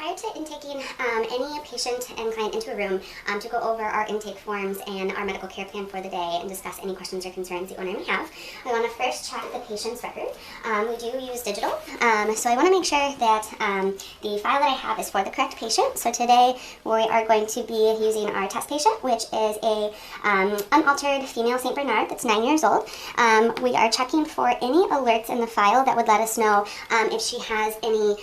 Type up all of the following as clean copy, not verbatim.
prior to intaking any patient and client into a room to go over our intake forms and our medical care plan for the day and discuss any questions or concerns the owner may have, I want to first check the patient's record. We do use digital, so I want to make sure that the file that I have is for the correct patient. So today we are going to be using our test patient, which is a unaltered female St. Bernard that's 9 years old. We are checking for any alerts in the file that would let us know if she has any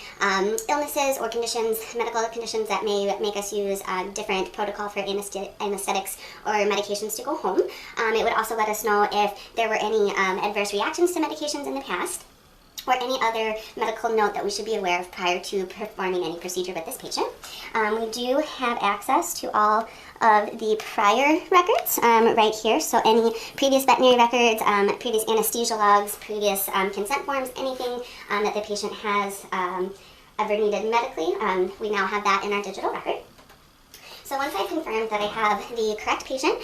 illnesses or conditions, medical conditions that may make us use a different protocol for anesthetics or medications to go home. It would also let us know if there were any adverse reactions to medications in the past, or any other medical note that we should be aware of prior to performing any procedure with this patient. We do have access to all of the prior records right here, so any previous veterinary records, previous anesthesia logs, previous consent forms, anything that the patient has ever needed medically, we now have that in our digital record. So once I've confirmed that I have the correct patient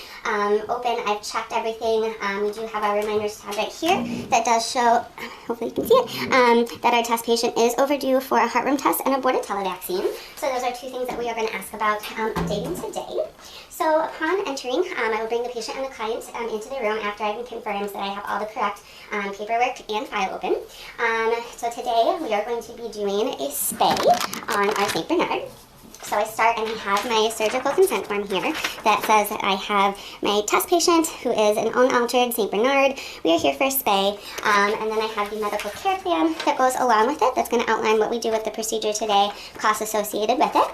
open, I've checked everything. We do have our reminders tab right here that does show, hopefully you can see it, that our test patient is overdue for a heartworm test and aborted televaccine. So those are two things that we are going to ask about updating today. So upon entering, I will bring the patient and the client into the room after I've confirmed that I have all the correct paperwork and file open. So today we are going to be doing a spay on our St. Bernard. So I start and I have my surgical consent form here that says that I have my test patient who is an unaltered St. Bernard. We are here for a spay. And then I have the medical care plan that goes along with it that's going to outline what we do with the procedure today, costs associated with it.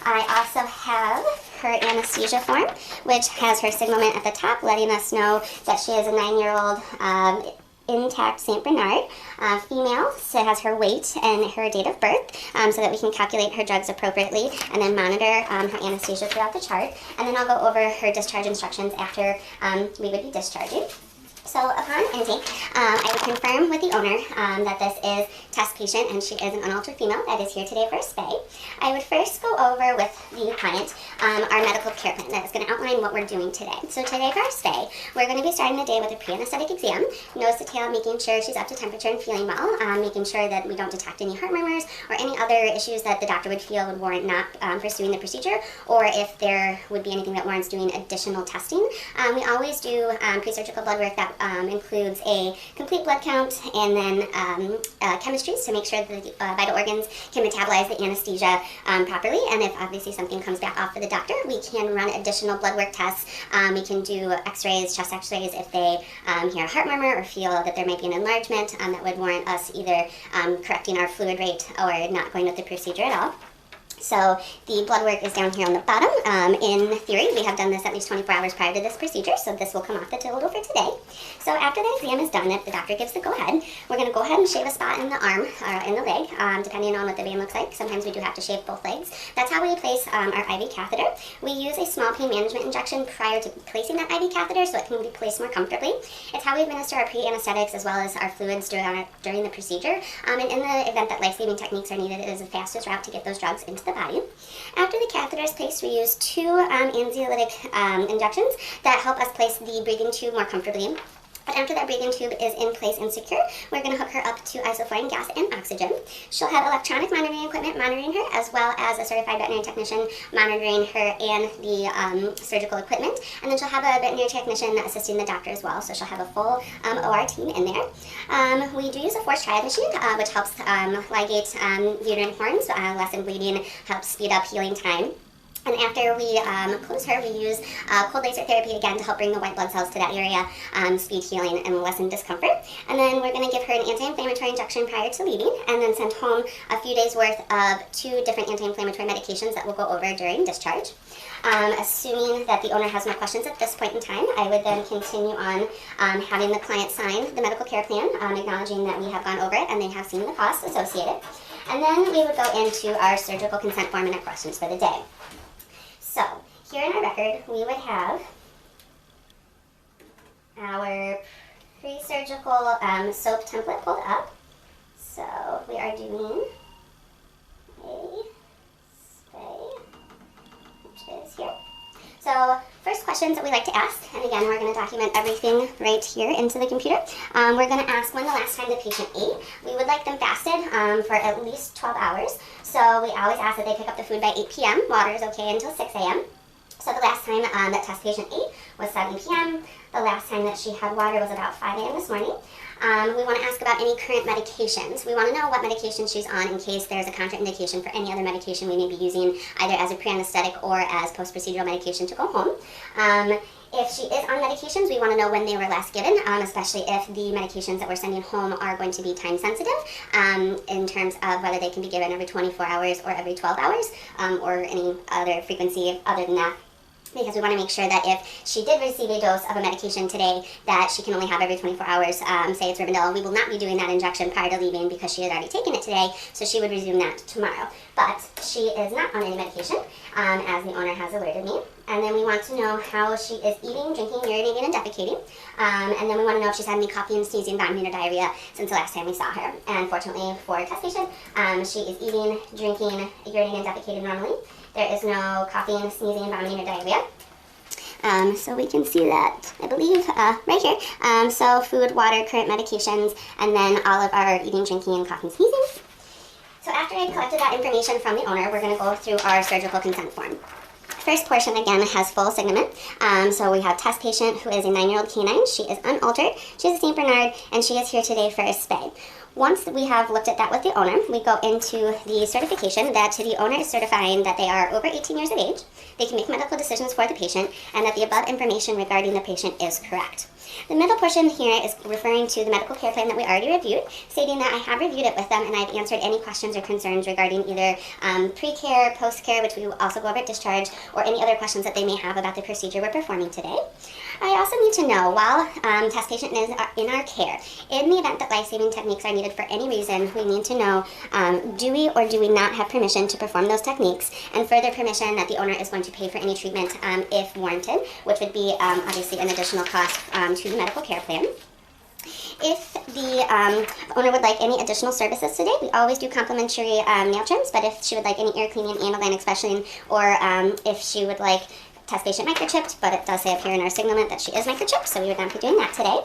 I also have her anesthesia form, which has her signalment at the top letting us know that she is a 9-year-old intact St. Bernard, female, so it has her weight and her date of birth so that we can calculate her drugs appropriately and then monitor her anesthesia throughout the chart. And then I'll go over her discharge instructions after we would be discharging. So upon intake, I would confirm with the owner that this is test patient and she is an unaltered female that is here today for a spay. I would first go over with the client our medical care plan that is going to outline what we're doing today. So today for our spay, we're going to be starting the day with a pre-anesthetic exam, nose to tail, making sure she's up to temperature and feeling well, making sure that we don't detect any heart murmurs or any other issues that the doctor would feel would warrant not pursuing the procedure, or if there would be anything that warrants doing additional testing. We always do pre-surgical blood work that includes a complete blood count and then chemistries to make sure that the vital organs can metabolize the anesthesia properly. And if obviously something comes back off for the doctor, we can run additional blood work tests. We can do x-rays, chest x-rays if they hear a heart murmur or feel that there might be an enlargement that would warrant us either correcting our fluid rate or not going with the procedure at all. So the blood work is down here on the bottom. In theory, we have done this at least 24 hours prior to this procedure, so this will come off the total for today. So after the exam is done, if the doctor gives the go-ahead, we're going to go ahead and shave a spot in the arm or in the leg, depending on what the vein looks like. Sometimes we do have to shave both legs. That's how we place our IV catheter. We use a small pain management injection prior to placing that IV catheter so it can be placed more comfortably. It's how we administer our pre-anesthetics as well as our fluids during the procedure. And in the event that life-saving techniques are needed, it is the fastest route to get those drugs into the body. After the catheter is placed, we use two anxiolytic injections that help us place the breathing tube more comfortably. But after that breathing tube is in place and secure, we're going to hook her up to isoflurane gas and oxygen. She'll have electronic monitoring equipment monitoring her, as well as a certified veterinary technician monitoring her and the surgical equipment. And then she'll have a veterinary technician assisting the doctor as well, so she'll have a full OR team in there. We do use a forced triad machine, which helps ligate uterine horns, lessen bleeding, helps speed up healing time. And after we close her, we use cold laser therapy again to help bring the white blood cells to that area, speed healing and lessen discomfort. And then we're going to give her an anti-inflammatory injection prior to leaving, and then send home a few days worth of 2 different anti-inflammatory medications that we'll go over during discharge. Assuming that the owner has no questions at this point in time, I would then continue on having the client sign the medical care plan, acknowledging that we have gone over it and they have seen the costs associated. And then we would go into our surgical consent form and our questions for the day. So, here in our record, we would have our pre-surgical SOAP template pulled up. So, we are doing a spay, which is here. So, first first questions that we like to ask, and again, we're going to document everything right here into the computer. We're going to ask when the last time the patient ate. We would like them fasted for at least 12 hours. So we always ask that they pick up the food by 8 p.m. Water is okay until 6 a.m. So the last time that test patient ate was 7 p.m. The last time that she had water was about 5 a.m. this morning. We want to ask about any current medications. We want to know what medication she's on in case there's a contraindication for any other medication we may be using, either as a pre-anesthetic or as post-procedural medication to go home. If she is on medications, we want to know when they were last given, especially if the medications that we're sending home are going to be time sensitive in terms of whether they can be given every 24 hours or every 12 hours or any other frequency other than that. Because we want to make sure that if she did receive a dose of a medication today that she can only have every 24 hours, say it's Rivendell, we will not be doing that injection prior to leaving because she had already taken it today, so she would resume that tomorrow. But she is not on any medication, as the owner has alerted me. And then we want to know how she is eating, drinking, urinating, and defecating. And then we want to know if she's had any coughing, sneezing, vomiting, or diarrhea since the last time we saw her. And fortunately for a test patient, she is eating, drinking, urinating, and defecating normally. There is no coughing, sneezing, vomiting, or diarrhea. So we can see that, I believe, right here. So food, water, current medications, and then all of our eating, drinking, and coughing, sneezing. So after I collected that information from the owner, we're going to go through our surgical consent form. First portion, again, has full signalement. So we have test patient who is a 9-year-old canine. She is unaltered. She's a St. Bernard, and she is here today for a spay. Once we have looked at that with the owner, we go into the certification that the owner is certifying that they are over 18 years of age, they can make medical decisions for the patient, and that the above information regarding the patient is correct. The middle portion here is referring to the medical care plan that we already reviewed, stating that I have reviewed it with them and I've answered any questions or concerns regarding either pre-care, post-care, which we will also go over at discharge, or any other questions that they may have about the procedure we're performing today. I also need to know, while test patient is in our care, in the event that life-saving techniques are needed for any reason, we need to know, do we or do we not have permission to perform those techniques, and further permission that the owner is going to pay for any treatment if warranted, which would be obviously an additional cost to the medical care plan. If the owner would like any additional services today, we always do complimentary nail trims, but if she would like any ear cleaning and Atlantic specialing, or if she would like test patient microchipped, but it does say up here in our signalement that she is microchipped, so we would not be doing that today.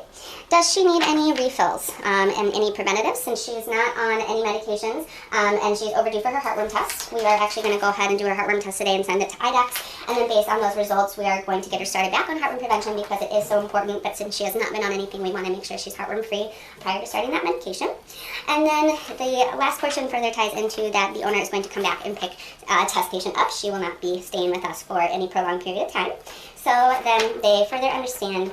Does she need any refills and any preventatives, since she's not on any medications and she's overdue for her heartworm test? We are actually going to go ahead and do her heartworm test today and send it to IDEX, and then based on those results, we are going to get her started back on heartworm prevention because it is so important, but since she has not been on anything, we want to make sure she's heartworm free prior to starting that medication. And then the last portion further ties into that the owner is going to come back and pick test patient up. She will not be staying with us for any prolonged period of time. So then they further understand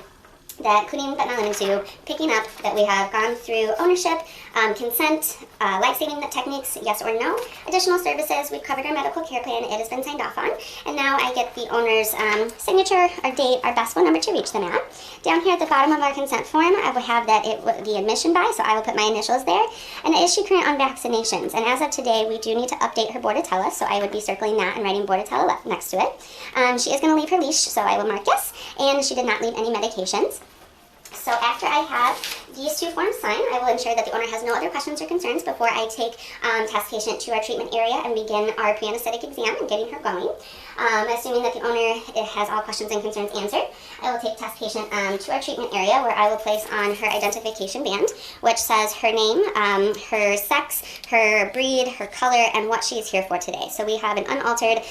that, including but not limited to, picking up that we have gone through ownership, consent, life-saving techniques, yes or no, additional services, we've covered our medical care plan, it has been signed off on, and now I get the owner's signature, our date, our best phone number to reach them at. Down here at the bottom of our consent form, I will have that the admission by, so I will put my initials there, and is she current on vaccinations? And as of today, we do need to update her Bordetella, so I would be circling that and writing Bordetella next to it. She is going to leave her leash, so I will mark yes, and she did not leave any medications. So after I have these two forms signed, I will ensure that the owner has no other questions or concerns before I take test patient to our treatment area and begin our pre-anesthetic exam and getting her going. Assuming that the owner has all questions and concerns answered, I will take test patient to our treatment area where I will place on her identification band, which says her name, her sex, her breed, her color, and what she is here for today. So we have an unaltered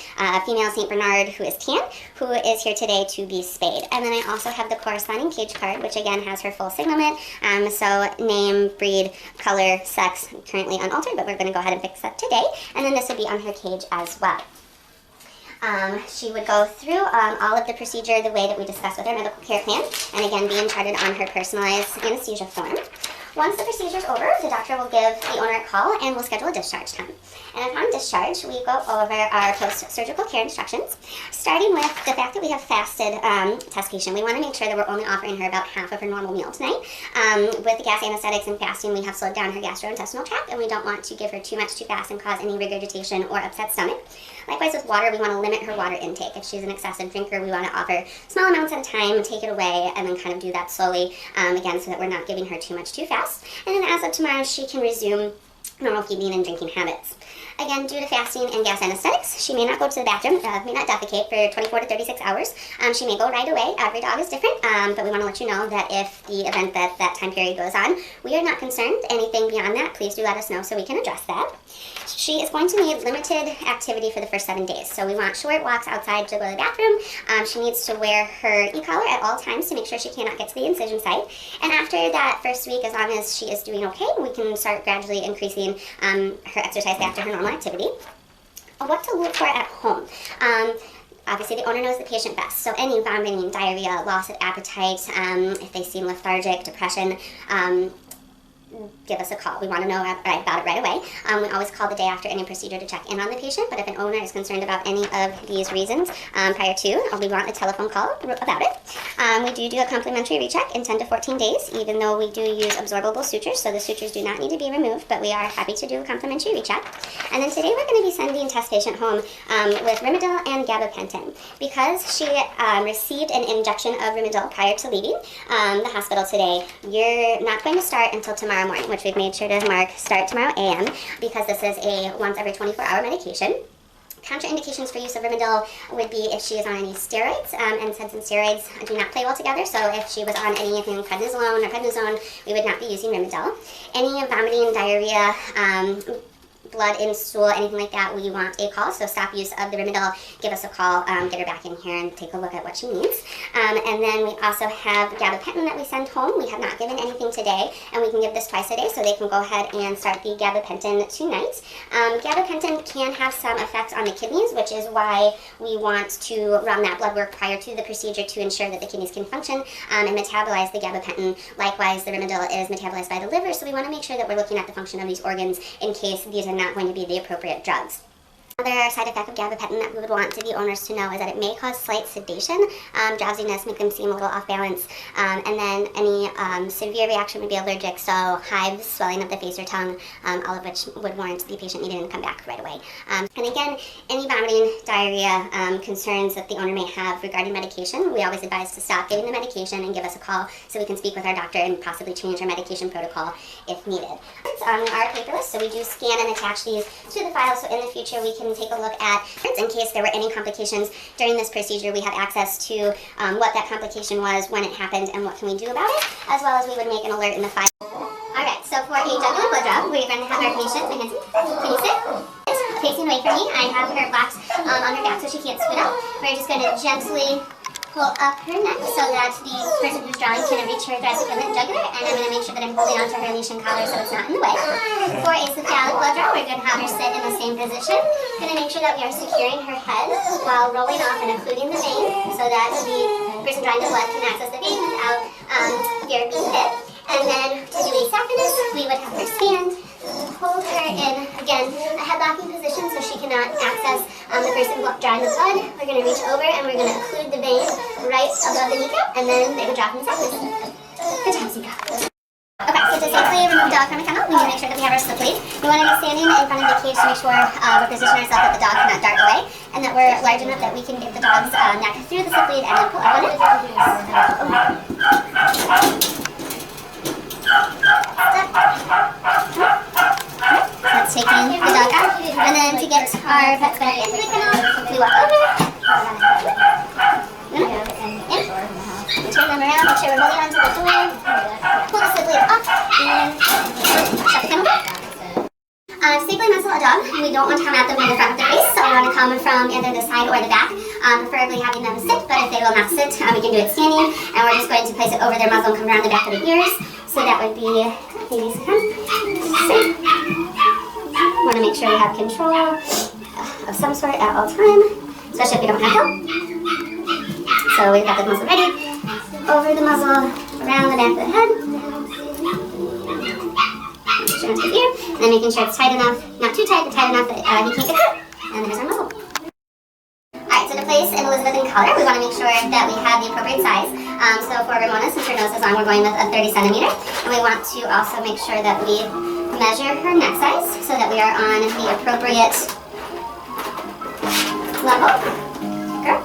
female St. Bernard who is tan, who is here today to be spayed. And then I also have the corresponding cage card, which again has her full signalment, so name, breed, color, sex, currently unaltered, but we're going to go ahead and fix that today, and then this would be on her cage as well. She would go through all of the procedure the way that we discussed with our medical care plan, and again being charted on her personalized anesthesia form. Once the procedure is over, the doctor will give the owner a call and we'll schedule a discharge time. And upon discharge, we go over our post-surgical care instructions, starting with the fact that we have fasted test patient. We want to make sure that we're only offering her about half of her normal meal tonight. With the gas anesthetics and fasting, we have slowed down her gastrointestinal tract, and we don't want to give her too much too fast and cause any regurgitation or upset stomach. Likewise with water, we want to limit her water intake. If she's an excessive drinker, we want to offer small amounts at a time, take it away, and then kind of do that slowly, again, so that we're not giving her too much too fast. And then as of tomorrow, she can resume normal feeding and drinking habits. Again, due to fasting and gas anesthetics, she may not go to the bathroom, may not defecate for 24 to 36 hours. She may go right away. Every dog is different, but we want to let you know that if the event that time period goes on, we are not concerned. Anything beyond that, please do let us know so we can address that. She is going to need limited activity for the first 7 days. So we want short walks outside to go to the bathroom. She needs to wear her e-collar at all times to make sure she cannot get to the incision site. And after that first week, as long as she is doing okay, we can start gradually increasing her exercise back to her normal activity. What to look for at home. Obviously, the owner knows the patient best. So any vomiting, diarrhea, loss of appetite, if they seem lethargic, depression, give us a call. We want to know about it right away. We always call the day after any procedure to check in on the patient, but if an owner is concerned about any of these reasons prior to, we want a telephone call about it. We do a complimentary recheck in 10 to 14 days, even though we do use absorbable sutures, so the sutures do not need to be removed, but we are happy to do a complimentary recheck. And then today we're going to be sending test patient home with Rimadyl and gabapentin. Because she received an injection of Rimadyl prior to leaving the hospital today, you're not going to start until tomorrow morning, which we've made sure to mark start tomorrow AM, because this is a once every 24-hour medication. Contraindications for use of Rimadyl would be if she is on any steroids, and NSAIDs and steroids do not play well together, so if she was on anything prednisolone or prednisone, we would not be using Rimadyl. Any vomiting, diarrhea, blood in stool, anything like that, we want a call. So stop use of the Rimadyl, give us a call, get her back in here and take a look at what she needs. And then we also have gabapentin that we send home. We have not given anything today, and we can give this twice a day, so they can go ahead and start the gabapentin tonight. Gabapentin can have some effects on the kidneys, which is why we want to run that blood work prior to the procedure to ensure that the kidneys can function and metabolize the gabapentin. Likewise, the Rimadyl is metabolized by the liver, so we want to make sure that we're looking at the function of these organs in case these are not going to be the appropriate drugs. Another side effect of gabapentin that we would want the owners to know is that it may cause slight sedation, drowsiness, make them seem a little off balance, and then any severe reaction would be allergic, so hives, swelling of the face or tongue, all of which would warrant the patient needing to come back right away. And again, any vomiting, diarrhea, concerns that the owner may have regarding medication, we always advise to stop giving the medication and give us a call so we can speak with our doctor and possibly change our medication protocol if needed. We are paperless, so we do scan and attach these to the file, so in the future we can take a look at, in case there were any complications during this procedure, we have access to what that complication was, when it happened, and what can we do about it, as well as we would make an alert in the file. Alright, so for a jugular blood draw, we're going to have our patient, Mackenzie, can you sit? Facing away from me, I have her blocked on her back so she can't scoot up. We're just going to gently pull up her neck so that the person who's drawing can reach her thoracic inlet jugular, and I'm going to make sure that I'm holding onto her leash and collar so it's not in the way. For a cephalic blood draw, we're going to have her sit in the same position. Going to make sure that we are securing her head while rolling off and occluding the vein so that the person drawing the blood can access the vein without fear of being hit. And then to do a saphenous, we would have her stand, hold her in, again, a head-locking position so she cannot access the person drawing the blood. We're going to reach over and we're going to occlude the vein right above the kneecap, and then they would drop in the saphenous. Good job, Zika. Okay, so to safely remove the dog from the kennel, we need to make sure that we have our slip lead. We want to be standing in front of the cage to make sure we're positioning ourselves that the dog cannot dart away, and that we're large enough that we can get the dog's neck through the slip lead and then pull up on it. That's taking the dog out, and then to get our pets back into the kennel, we walk over, in, turn them around, make sure we're holding onto the door, pull the slip lead off, and shut the kennel. Safely muzzle a dog, we don't want to come at them in the front of the face, so we want to come from either the side or the back, preferably having them sit, but if they will not sit, we can do it standing, and we're just going to place it over their muzzle and come around the back of the ears, so that would be, maybe sit. Want to make sure we have control of some sort at all time, especially if we don't have help. So we've got the muzzle ready, over the muzzle, around the back of the head, and then making sure it's tight enough, not too tight, but tight enough that he can't get hurt. And there's our muzzle. Alright, so to place an Elizabethan collar, we want to make sure that we have the appropriate size. So for Ramona, since her nose is long, we're going with a 30 centimeter. And we want to also make sure that we measure her neck size so that we are on the appropriate level. Girl.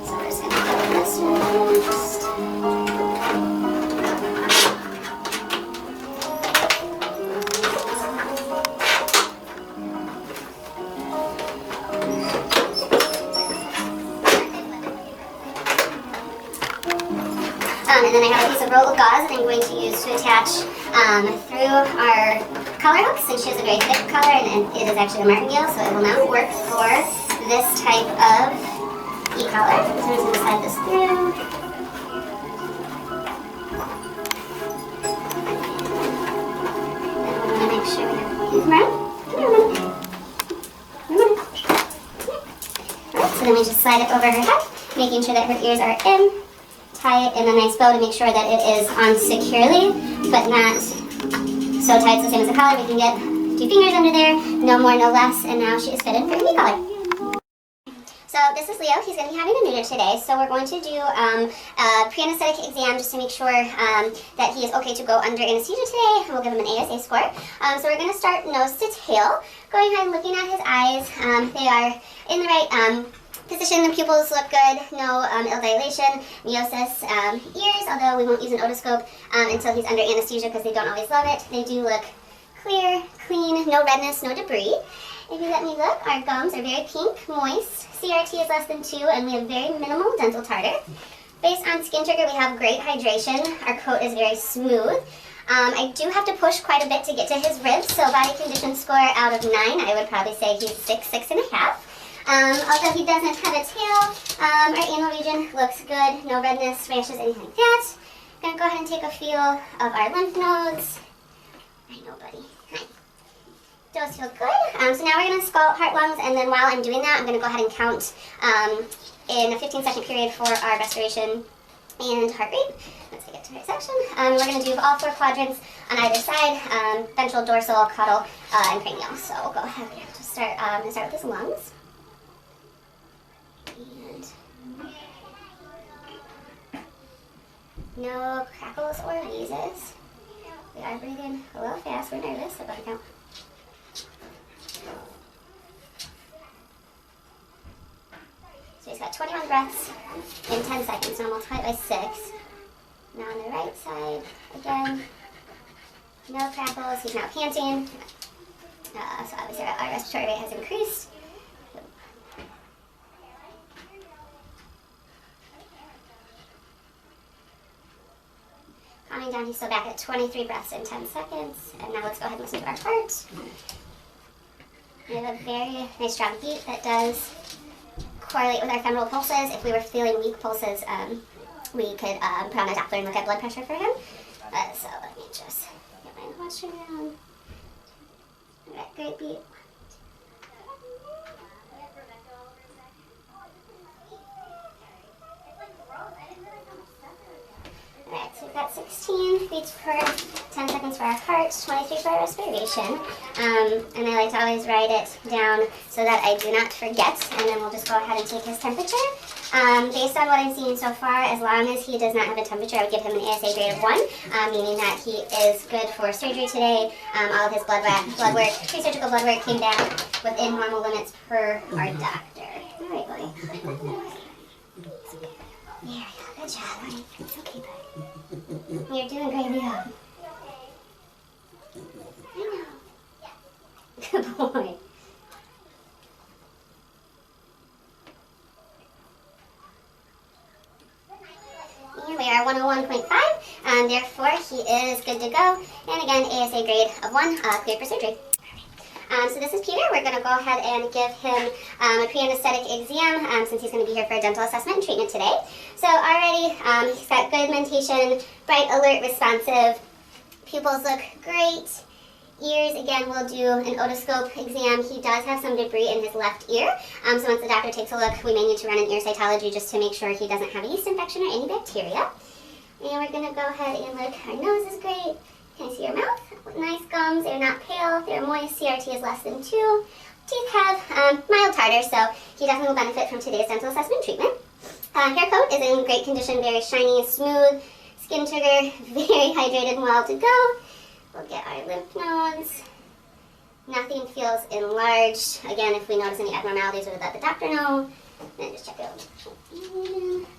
So we're just going to go this first. And then I have a piece of rolled gauze that I'm going to use to attach through our collar hooks, and she has a very thick collar, and it is actually a martingale, so it will not work for this type of e-collar. So I'm just going to slide this through. And I want to make sure we have these around. Alright, so then we just slide it over her head, making sure that her ears are in. Tie it in a nice bow to make sure that it is on securely, but not so tight, so same as a collar. We can get 2 fingers under there, no more, no less, and now she is fitted for the collar. So this is Leo. He's going to be having a neuter today, so we're going to do a pre-anesthetic exam just to make sure that he is okay to go under anesthesia today, and we'll give him an ASA score. So we're going to start nose to tail, going ahead and looking at his eyes. They are in the right position. The pupils look good, no ill dilation, meiosis. Ears, although we won't use an otoscope until he's under anesthesia because they don't always love it. They do look clear, clean, no redness, no debris. If you let me look, our gums are very pink, moist. CRT is less than 2, and we have very minimal dental tartar. Based on skin trigger, we have great hydration. Our coat is very smooth. I do have to push quite a bit to get to his ribs, so body condition score out of 9, I would probably say he's 6, 6.5. Although he doesn't have a tail, our anal region looks good, no redness, rashes, anything like that. I'm going to go ahead and take a feel of our lymph nodes. I know, buddy. Hi. Those feel good. So now we're going to scald heart, lungs, and then while I'm doing that, I'm going to go ahead and count in a 15-second period for our respiration and heart rate. Once I get to right section. We're going to do all 4 quadrants on either side, ventral, dorsal, caudal, and cranial. So we'll go ahead and just start, I'm going to start with his lungs. And no crackles or wheezes. We are breathing a little fast. We're nervous. So go ahead and count. So he's got 21 breaths in 10 seconds. So I'll multiply it by 6. Now on the right side, again, no crackles. He's now panting. So obviously our respiratory rate has increased. Calming down, he's still back at 23 breaths in 10 seconds. And now let's go ahead and listen to our heart. We have a very nice strong beat that does correlate with our femoral pulses. If we were feeling weak pulses, we could put on a Doppler and look at blood pressure for him. So let me just get my watch around. Alright, great beat. Alright, so we've got 16 beats per 10 seconds for our heart, 23 for our respiration. And I like to always write it down so that I do not forget. And then we'll just go ahead and take his temperature. Based on what I'm seeing so far, as long as he does not have a temperature, I would give him an ASA grade of 1, meaning that he is good for surgery today. All of his blood work, pre-surgical blood work came back within normal limits per our doctor. Alright, buddy. Yeah, good job, buddy. It's okay, buddy. You're doing great, Leo. I know. Good boy. Here we are, 101.5. Therefore, he is good to go. And again, ASA grade of 1, cleared for surgery. So this is Peter. We're going to go ahead and give him a pre-anesthetic exam since he's going to be here for a dental assessment and treatment today. So already he's got good mentation, bright, alert, responsive. Pupils look great. Ears, again, we'll do an otoscope exam. He does have some debris in his left ear. So once the doctor takes a look, we may need to run an ear cytology just to make sure he doesn't have a yeast infection or any bacteria. And we're going to go ahead and look. Our nose is great. Can I see your mouth? Nice gums. They're not pale. They're moist. CRT is less than 2. Teeth have mild tartar, so he definitely will benefit from today's dental assessment treatment. Hair coat is in great condition, very shiny, smooth. Skin trigger, very hydrated and well to go. We'll get our lymph nodes. Nothing feels enlarged. Again, if we notice any abnormalities, we'll let the doctor know. And just check it out.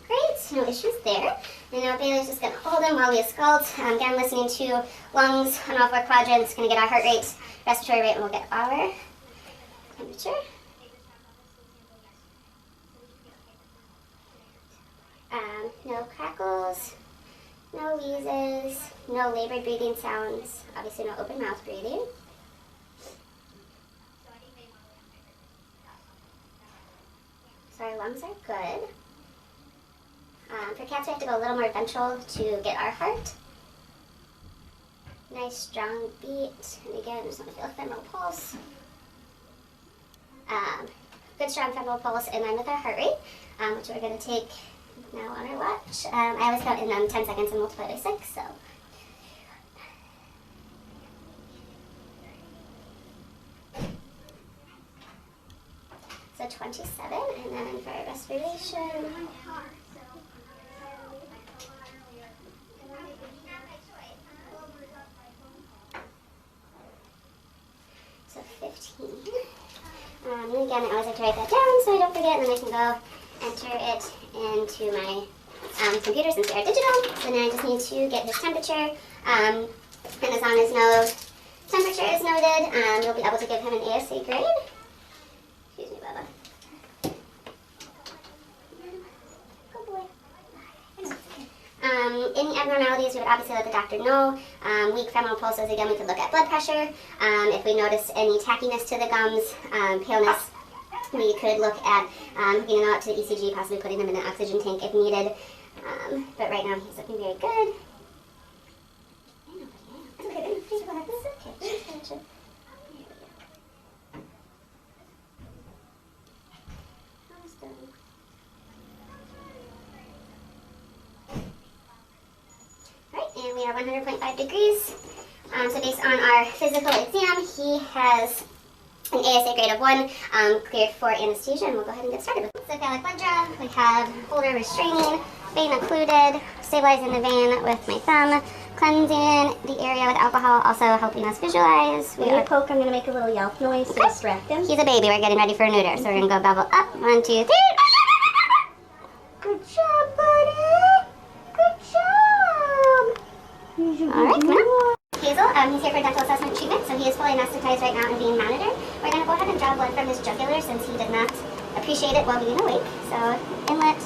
Great, no issues there. And now Bailey's just going to hold him while we scald. Again, listening to lungs on all 4 quadrants. Going to get our heart rate, respiratory rate, and we'll get our temperature. No crackles, No wheezes, no labored breathing sounds, obviously no open mouth breathing. So our lungs are good. For cats, we have to go a little more ventral to get our heart. Nice strong beat. And again, just want to feel a femoral pulse. Good strong femoral pulse in line with our heart rate, which we're going to take now on our watch. I always count in 10 seconds and multiply by 6, so. So 27, and then for our respiration. So 15. And again, I always like to write that down so I don't forget, and then I can go enter it into my computer since they are digital. So now I just need to get his temperature, and as long as no temperature is noted, you'll be able to give him an ASA grade. Excuse me, Bubba. Good boy. Any abnormalities, we would obviously let the doctor know. Weak femoral pulses, again, we could look at blood pressure. If we notice any tackiness to the gums, paleness, we could look at hooking him out to the ECG, possibly putting him in an oxygen tank if needed. But right now, he's looking very good. And we are 100.5 degrees. So based on our physical exam, he has an ASA grade of 1, cleared for anesthesia, and we'll go ahead and get started with it. Cephalic blood draw, we have holder restraining, vein occluded, stabilizing the vein with my thumb, cleansing the area with alcohol, also helping us visualize. When you poke, I'm going to make a little yelp noise to distract him. He's a baby, we're getting ready for a neuter, so we're going to go bubble up, 1, 2, 3. Good job, buddy. Good job. All right, come on. Hazel, he's here for dental assessment treatment, so he is fully anesthetized right now and being monitored. We're going to go ahead and draw blood from his jugular since he did not appreciate it while being awake. So inlet,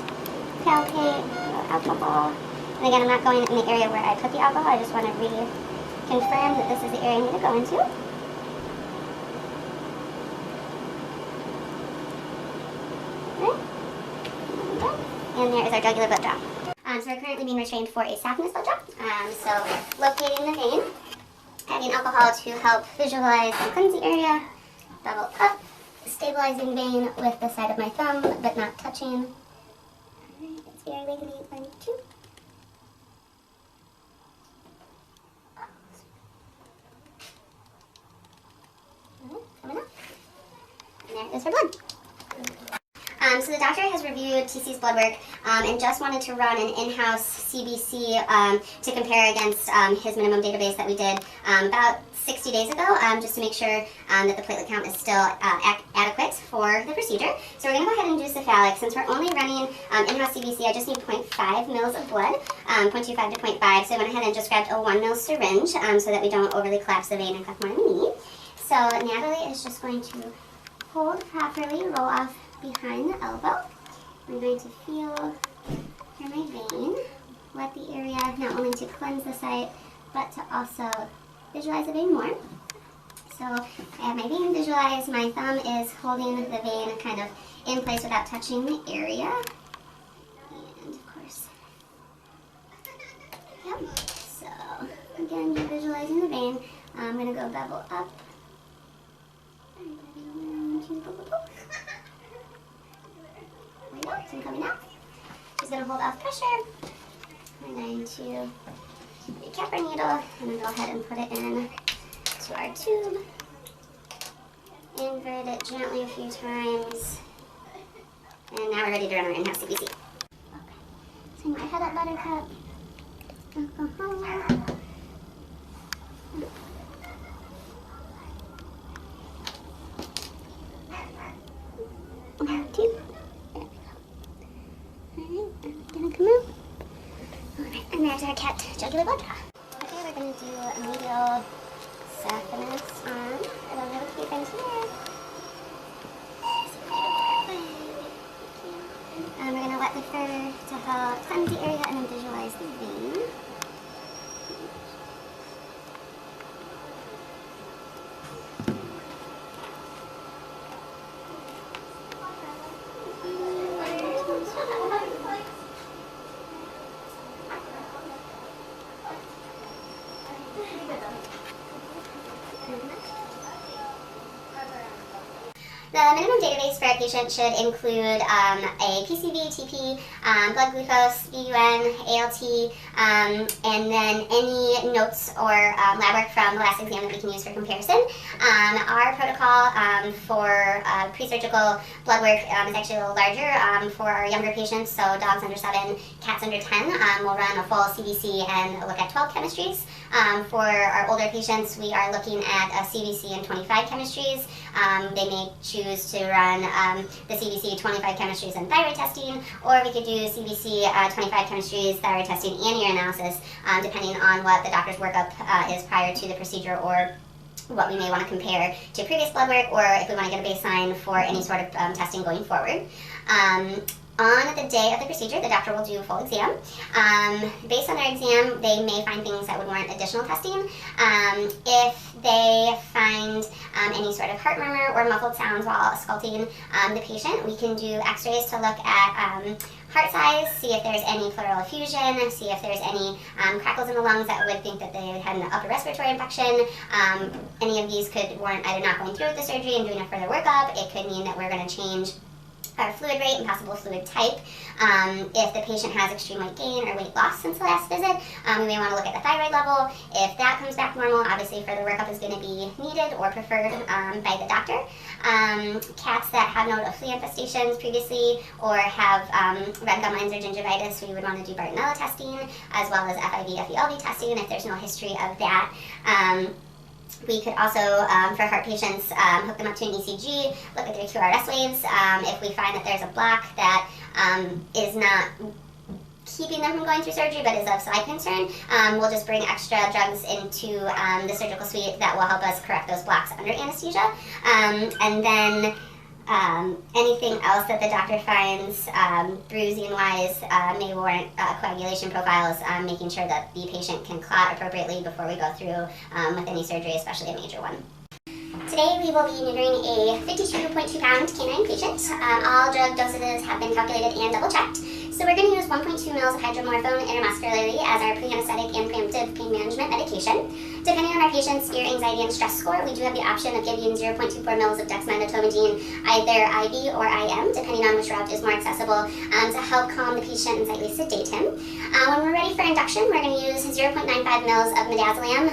palpate, alcohol. And again, I'm not going in the area where I put the alcohol. I just want to reconfirm that this is the area I need to go into. Okay. And there is our jugular blood draw. So we're currently being restrained for a softness blood draw. So locating the vein, adding alcohol to help visualize and cleanse the area, double up, stabilizing vein with the side of my thumb, but not touching. Alright, it's very wiggly, 1, 2. Coming up. And there is her blood. So the doctor has reviewed TC's blood work and just wanted to run an in-house CBC to compare against his minimum database that we did about 60 days ago, just to make sure that the platelet count is still adequate for the procedure. So we're going to go ahead and do cephalic. Since we're only running in-house CBC, I just need 0.5 mils of blood, 0.25 to 0.5. So I went ahead and just grabbed a 1 mil syringe so that we don't overly collapse the vein and collect more than we need. So Natalie is just going to hold properly, roll off behind the elbow. I'm going to feel through my vein, wet the area, not only to cleanse the site, but to also visualize the vein more. So I have my vein visualized, my thumb is holding the vein kind of in place without touching the area. And of course, yep. So again, you're visualizing the vein. I'm going to go bevel up. Some coming out. She's going to hold off pressure. We're going to recap our needle and then go ahead and put it in to our tube. Invert it gently a few times. And now we're ready to run our in-house CBC. Okay. Swing my head up, buttercup. Alcohol. And there's our cat jugular blood draw. Okay, we're going to do a medial softness on a little cute things here. We're going to wet the fur to help cleanse the area and then visualize the vein. The minimum database for a patient should include a PCV, TP, blood glucose, BUN, ALT, and then any notes or lab work from the last exam that we can use for comparison. Our protocol for pre-surgical blood work is actually a little larger for our younger patients, so dogs under 7, cats under 10. We'll run a full CBC and look at 12 chemistries. For our older patients, we are looking at a CBC and 25 chemistries. They may choose to run the CBC 25 chemistries and thyroid testing, or we could do CBC 25 chemistries, thyroid testing, and urinalysis, depending on what the doctor's workup is prior to the procedure, or what we may want to compare to previous blood work, or if we want to get a baseline for any sort of testing going forward. On the day of the procedure, the doctor will do a full exam. Based on their exam, they may find things that would warrant additional testing. If they find any sort of heart murmur or muffled sounds while ausculting the patient, we can do x-rays to look at heart size, see if there's any pleural effusion, see if there's any crackles in the lungs that would think that they had an upper respiratory infection. Any of these could warrant either not going through with the surgery and doing a further workup. It could mean that we're going to change our fluid rate and possible fluid type. If the patient has extreme weight gain or weight loss since the last visit, we may want to look at the thyroid level. If that comes back normal, obviously further workup is going to be needed or preferred by the doctor. Cats that have note of flea infestations previously or have red gum lines or gingivitis, we would want to do Bartonella testing, as well as FIV, FELV testing if there's no history of that. We could also, for heart patients, hook them up to an ECG, look at their QRS waves. If we find that there's a block that is not keeping them from going through surgery but is of slight concern, we'll just bring extra drugs into the surgical suite that will help us correct those blocks under anesthesia. And then anything else that the doctor finds bruising-wise may warrant coagulation profiles, making sure that the patient can clot appropriately before we go through with any surgery, especially a major one. Today we will be neutering a 52.2 pound canine patient. All drug dosages have been calculated and double-checked. So we're going to use 1.2 mils of hydromorphone intramuscularly as our pre-anesthetic and preemptive pain management medication. Depending on our patient's ear anxiety and stress score, we do have the option of giving 0.24 mils of dexmedetomidine, either IV or IM, depending on which route is more accessible, to help calm the patient and slightly sedate him. When we're ready for induction, we're going to use 0.95 mils of midazolam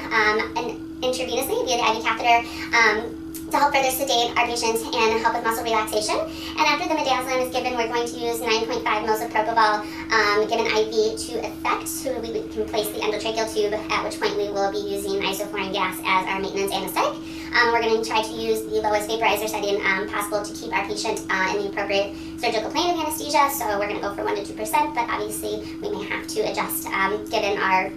intravenously via the IV catheter to help further sedate our patients and help with muscle relaxation. And after the midazolam is given, we're going to use 9.5 mils of propofol given IV to effect, so we can place the endotracheal tube, at which point we will be using isoflurane gas as our maintenance anesthetic. We're going to try to use the lowest vaporizer setting possible to keep our patient in the appropriate surgical plane of anesthesia, so we're going to go for 1 to 2%, but obviously we may have to adjust given our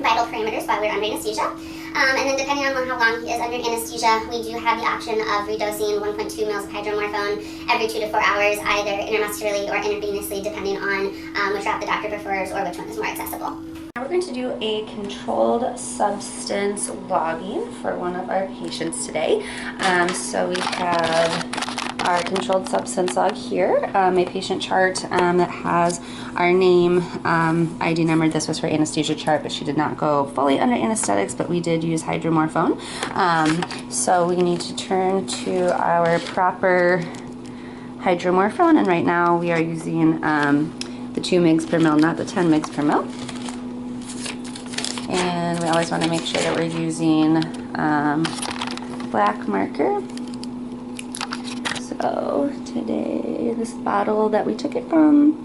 vital parameters while we're under anesthesia. And then depending on how long he is under anesthesia, we do have the option of redosing 1.2 mils of hydromorphone every 2 to 4 hours, either intramuscularly or intravenously, depending on which route the doctor prefers or which one is more accessible. Now we're going to do a controlled substance logging for one of our patients today. So we have our controlled substance log here, a patient chart that has our name, ID number. This was her anesthesia chart, but she did not go fully under anesthetics, but we did use hydromorphone. So we need to turn to our proper hydromorphone, and right now we are using the 2 mg per mil, not the 10 mg per mil. And we always want to make sure that we're using black marker. So today, this bottle that we took it from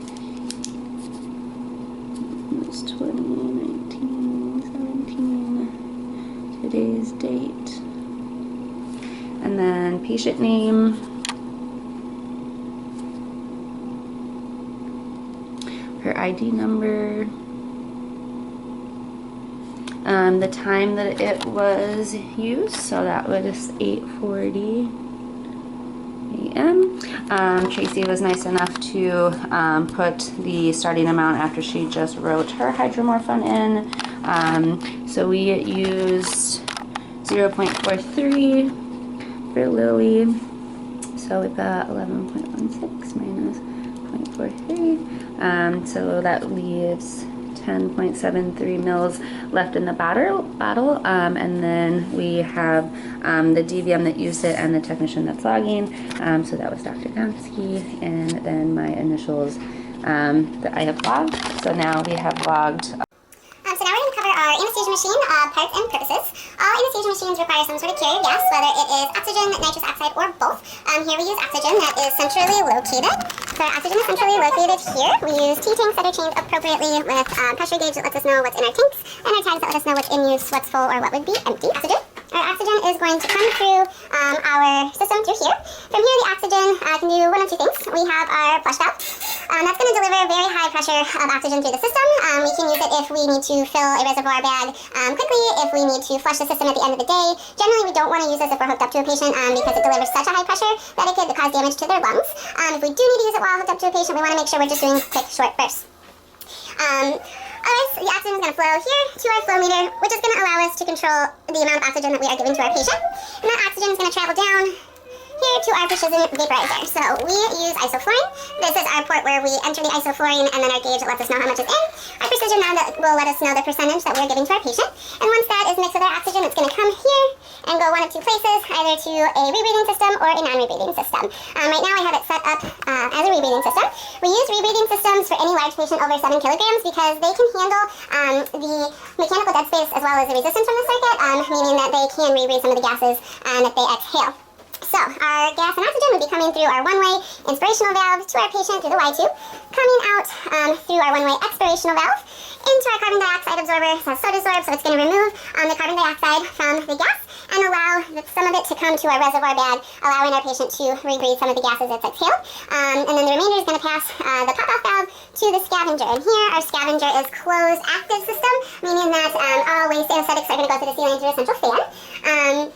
was 2019, 17, today's date. And then patient name, her ID number, the time that it was used, so that was 8:40 a.m. Tracy was nice enough to put the starting amount after she just wrote her hydromorphone in. So we used 0.43 for Lily. So we've got 11.16 minus 0.43. So that leaves 10.73 mils left in the bottle. And then we have the DVM that used it and the technician that's logging. So that was Dr. Gonski, and then my initials that I have logged. So now we have logged. So now we're going to cover our anesthesia machine parts and purposes. All anesthesia machines require some sort of carrier gas, whether it is oxygen, nitrous oxide, or both. Here we use oxygen that is centrally located. So our oxygen is centrally located here. We use T-tanks that are chained appropriately with pressure gauge that lets us know what's in our tanks, and our tags that let us know what's in use, what's full, or what would be empty. Our oxygen is going to come through our system through here. From here, the oxygen can do one of two things. We have our flush valve. That's going to deliver very high pressure of oxygen through the system. We can use it if we need to fill a reservoir bag quickly, if we need to flush the system at the end of the day. Generally, we don't want to use this if we're hooked up to a patient because it delivers such a high pressure that it could cause damage to their lungs. If we do need to use it while hooked up to a patient, we want to make sure we're just doing quick, short bursts. Otherwise, the oxygen is going to flow here to our flow meter, which is going to allow us to control the amount of oxygen that we are giving to our patient. And that oxygen is going to travel down here to our precision vaporizer. So we use isoflurane. This is our port where we enter the isoflurane, and then our gauge lets us know how much is in. Our precision now that will let us know the percentage that we are giving to our patient. And once that is mixed with our oxygen, it's going to come here and go one of two places, either to a rebreathing system or a non-rebreathing system. Right now I have it set up as a rebreathing system. We use rebreathing systems for any large patient over 7 kilograms because they can handle the mechanical dead space as well as the resistance from the circuit, meaning that they can rebreathe some of the gases that they exhale. So our gas and oxygen would be coming through our one-way inspirational valve to our patient through the Y tube, coming out through our one-way expirational valve into our carbon dioxide absorber. So SodaSorb, so it's going to remove the carbon dioxide from the gas and allow some of it to come to our reservoir bag, allowing our patient to rebreathe some of the gases it's exhaled. And then the remainder is going to pass the pop-off valve to the scavenger. And here our scavenger is closed active system, meaning that all waste anesthetics are going to go to the ceiling through a central fan.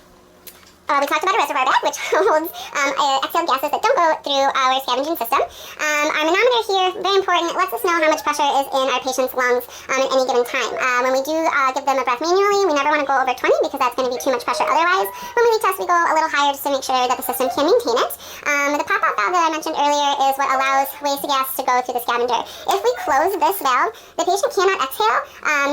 We talked about a reservoir bag, which holds exhaled gases that don't go through our scavenging system. Our manometer here, very important, it lets us know how much pressure is in our patient's lungs at any given time. When we do give them a breath manually, we never want to go over 20 because that's going to be too much pressure otherwise. When we retest, we go a little higher just to make sure that the system can maintain it. The pop-off valve that I mentioned earlier is what allows waste gas to go through the scavenger. If we close this valve, the patient cannot exhale,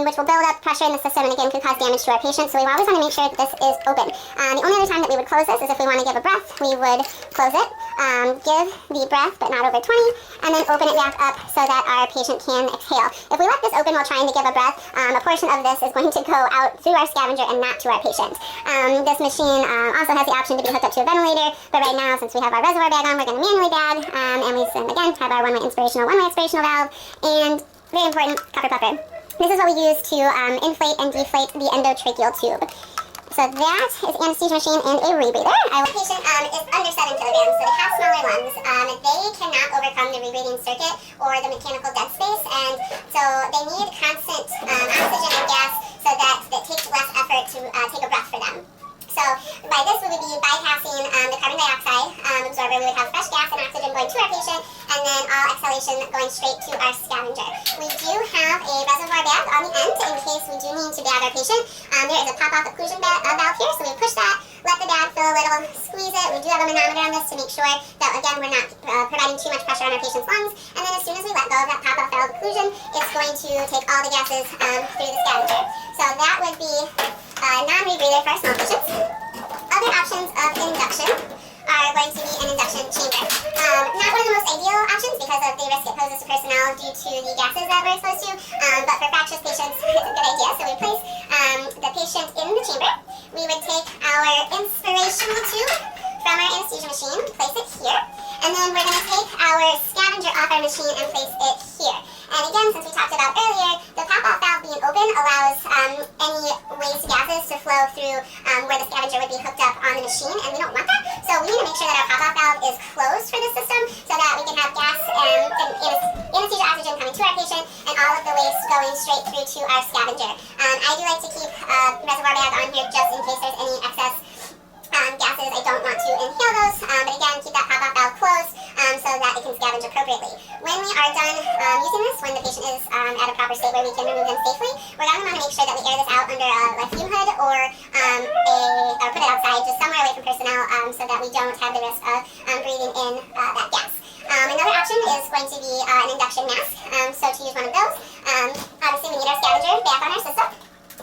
which will build up pressure in the system and again could cause damage to our patient, so we always want to make sure that this is open. The only other time that we would close this is if we want to give a breath. We would close it, give the breath but not over 20, and then open it back up so that our patient can exhale. If we left this open while trying to give a breath, a portion of this is going to go out through our scavenger and not to our patient. This machine also has the option to be hooked up to a ventilator, but right now since we have our reservoir bag on, we're going to manually bag, and we again have our one-way inspirational, one-way expirational valve, and very important, copper puffer. This is what we use to inflate and deflate the endotracheal tube. So that is anesthesia machine and a rebreather. Our patient is under 7 kilograms, so they have smaller lungs. They cannot overcome the rebreathing circuit or the mechanical dead space, and so they need constant oxygen and gas so that it takes less effort to take a breath for them. So by this, we would be bypassing the carbon dioxide absorber. We would have fresh gas and oxygen going to our patient, and then all exhalation going straight to our scavenger. We do have a reservoir bag on the end in case we do need to bag our patient. There is a pop-off occlusion valve here, so we push that, let the bag fill a little, squeeze it. We do have a manometer on this to make sure that, again, we're not providing too much pressure on our patient's lungs. And then as soon as we let go of that pop-off valve occlusion, it's going to take all the gases through the scavenger. So that would be non-rebreather for our small patients. Other options of induction are going to be an induction chamber. Not one of the most ideal options because of the risk it poses to personnel due to the gases that we're exposed to, but for fractious patients, it's a good idea. So we place the patient in the chamber. We would take our inspirational tube from our anesthesia machine, place it here, and then we're going to take our scavenger off our machine and place it here. And again, since we talked about earlier, the pop-off valve being open allows any waste gases to flow through where the scavenger would be hooked up on the machine, and we don't want that. So we need to make sure that our pop-off valve is closed for the system so that we can have gas and anesthesia oxygen coming to our patient and all of the waste going straight through to our scavenger. I do like to keep a reservoir bag on here just in case there's any excess gases. I don't want to inhale those, but again, keep that pop-off valve closed so that it can scavenge appropriately. When we are done using this, when the patient is at a proper state where we can remove them safely, we're going to want to make sure that we air this out under a fume hood or put it outside just somewhere away from personnel so that we don't have the risk of breathing in that gas. Another option is going to be an induction mask, so to use one of those. obviously we need our scavenger back on our system.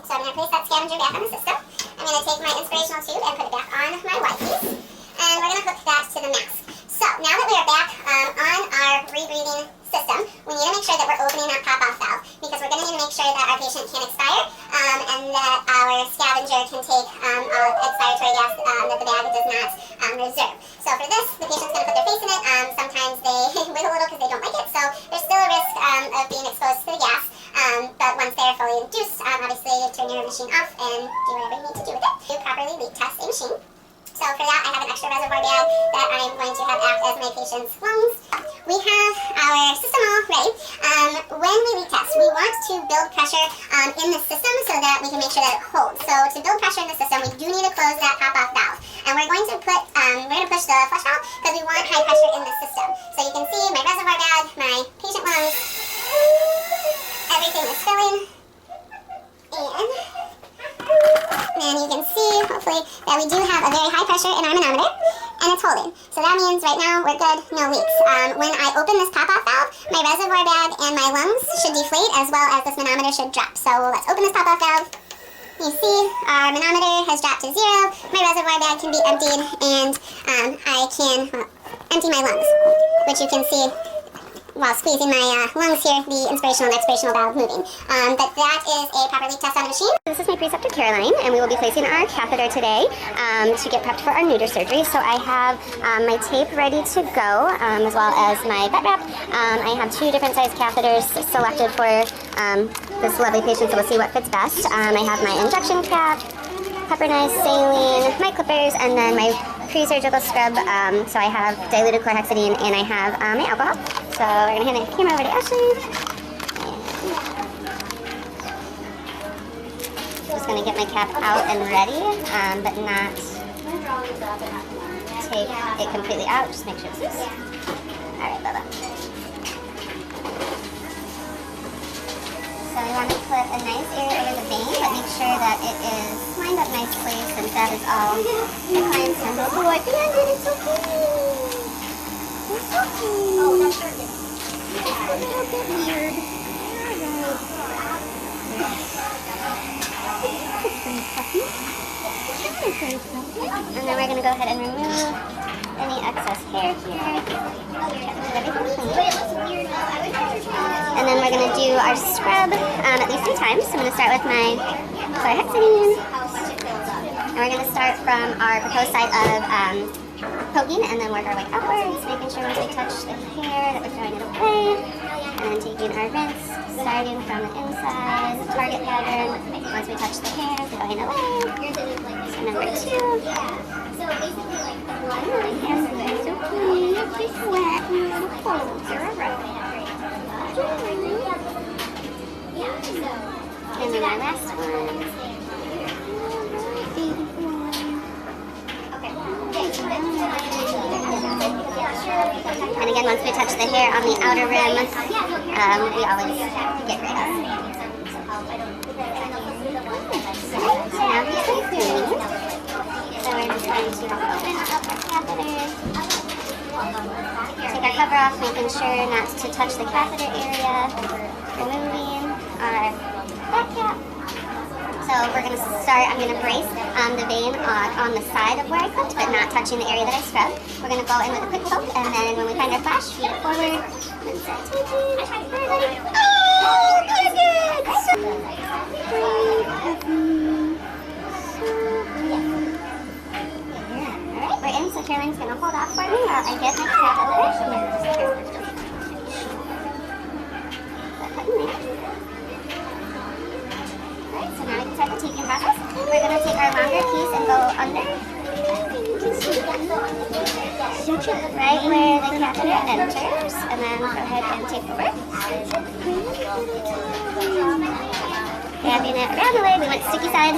So I'm going to place that scavenger back on the system. I'm going to take my inspirational tube and put it back on my Y piece. And we're going to hook that to the mask. So now that we are back on our rebreathing system, we need to make sure that we're opening that pop-off valve because we're going to need to make sure that our patient can expire and that our scavenger can take expiratory gas that the bag does not reserve. So for this, the patient's going to put their face in it. Sometimes they wiggle a little because they don't like it, so there's still a risk of being exposed to the gas. But once they are fully induced, obviously you turn your machine off and do whatever you need to do with it. You properly leak test a machine. So for that, I have an extra reservoir bag that I'm going to have act as my patient's lungs. We have our system all ready. When we leak test, we want to build pressure in the system so that we can make sure that it holds. So to build pressure in the system, we do need to close that pop-off valve. And we're going to push the flush valve because we want high pressure in the system. So you can see my reservoir bag, my patient lungs, everything is filling. And you can see, hopefully, that we do have a very high pressure in our manometer, and it's holding. So that means right now we're good, no leaks. When I open this pop-off valve, my reservoir bag and my lungs should deflate as well as this manometer should drop. So let's open this pop-off valve. You see, our manometer has dropped to 0, my reservoir bag can be emptied, and I can empty my lungs, which you can see while squeezing my lungs here, the inspirational and expirational valve moving. But that is a proper leak test on the machine. This is my preceptor Caroline, and we will be placing our catheter today to get prepped for our neuter surgery. So I have my tape ready to go, as well as my vet wrap. I have 2 different size catheters selected for this lovely patient, so we'll see what fits best. I have my injection cap, pepper-nice saline, my clippers, and then my pre-surgical scrub. So I have diluted chlorhexidine, and I have my alcohol. So we're going to hand the camera over to Ashley. Just going to get my cap out and ready, but not take it completely out. Just make sure it's loose. All right, Bubba. So we want to put a nice area over the vein, but make sure that it is lined up nicely since that is all the client's handles. Oh, I can end it. It's okay. It's okay. Oh, that's perfect. It's a little bit weird. And then we're going to go ahead and remove any excess hair here. And then we're going to do our scrub at least 3 times. So I'm going to start with my chlorhexidine. And we're going to start from our proposed site of poking and then work our way upwards, making sure once we touch the hair that we're throwing it away. And then taking our rinse, starting from the inside, target pattern. Once we touch the hair, throwing away. So number 2. So basically like the blood and it's okay. It's wet and a little cold. You're alright. And then our last one. And again, once we touch the hair on the outer rim, we always get rid of. So now he's clean. So we're just going to open up our catheter. Take our cover off, making sure not to touch the catheter area. Removing our back cap. So we're going to start, I'm going to brace the vein on the side of where I clipped, but not touching the area that I scrubbed. We're going to go in with a quick poke, and then when we find our flash, feed it forward. And start taking. Oh, good! Alright, we're in, so Caroline's going to hold off for me while I get my cap over. So now we can start the taking process. We're going to take our longer piece and go under. Right where the catheter enters, and then go ahead and take forward. Grabbing it around the leg, we went sticky side,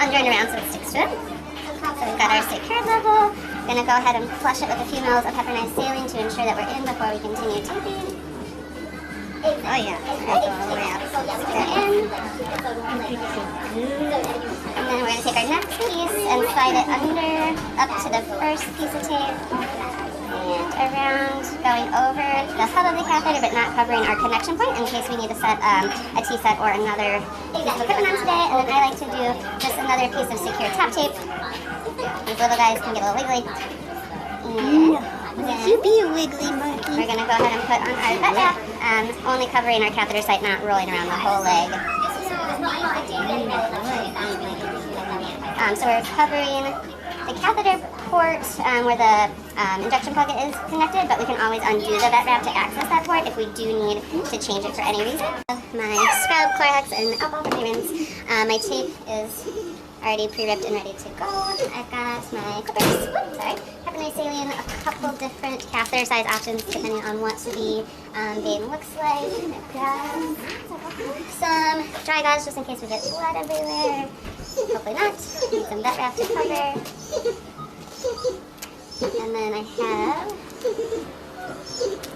under and around so it sticks to it. So we've got our stick curve level. We're going to go ahead and flush it with a few mils of pepper-nice saline to ensure that we're in before we continue taping. Oh yeah, all the way up. In. And then we're going to take our next piece and slide it under, up to the first piece of tape, and around, going over the hub of the catheter but not covering our connection point in case we need to set a T-set or another piece of equipment on today. And then I like to do just another piece of secure top tape. These little guys can get a little wiggly. And You be a wiggly monkey. we're going to go ahead and put on our vet wrap, only covering our catheter site, not rolling around the whole leg. So we're covering the catheter port where the injection pocket is connected, but we can always undo the vet wrap to access that port if we do need to change it for any reason. My scrub, Clorox, and alcohol rinse. My tape is already pre-ripped and ready to go. I've got my clippers, having my saline, a couple different catheter size options depending on what the vein looks like. I've got some dry gauze just in case we get blood everywhere. Hopefully not. Need some vet wrap to cover. And then I have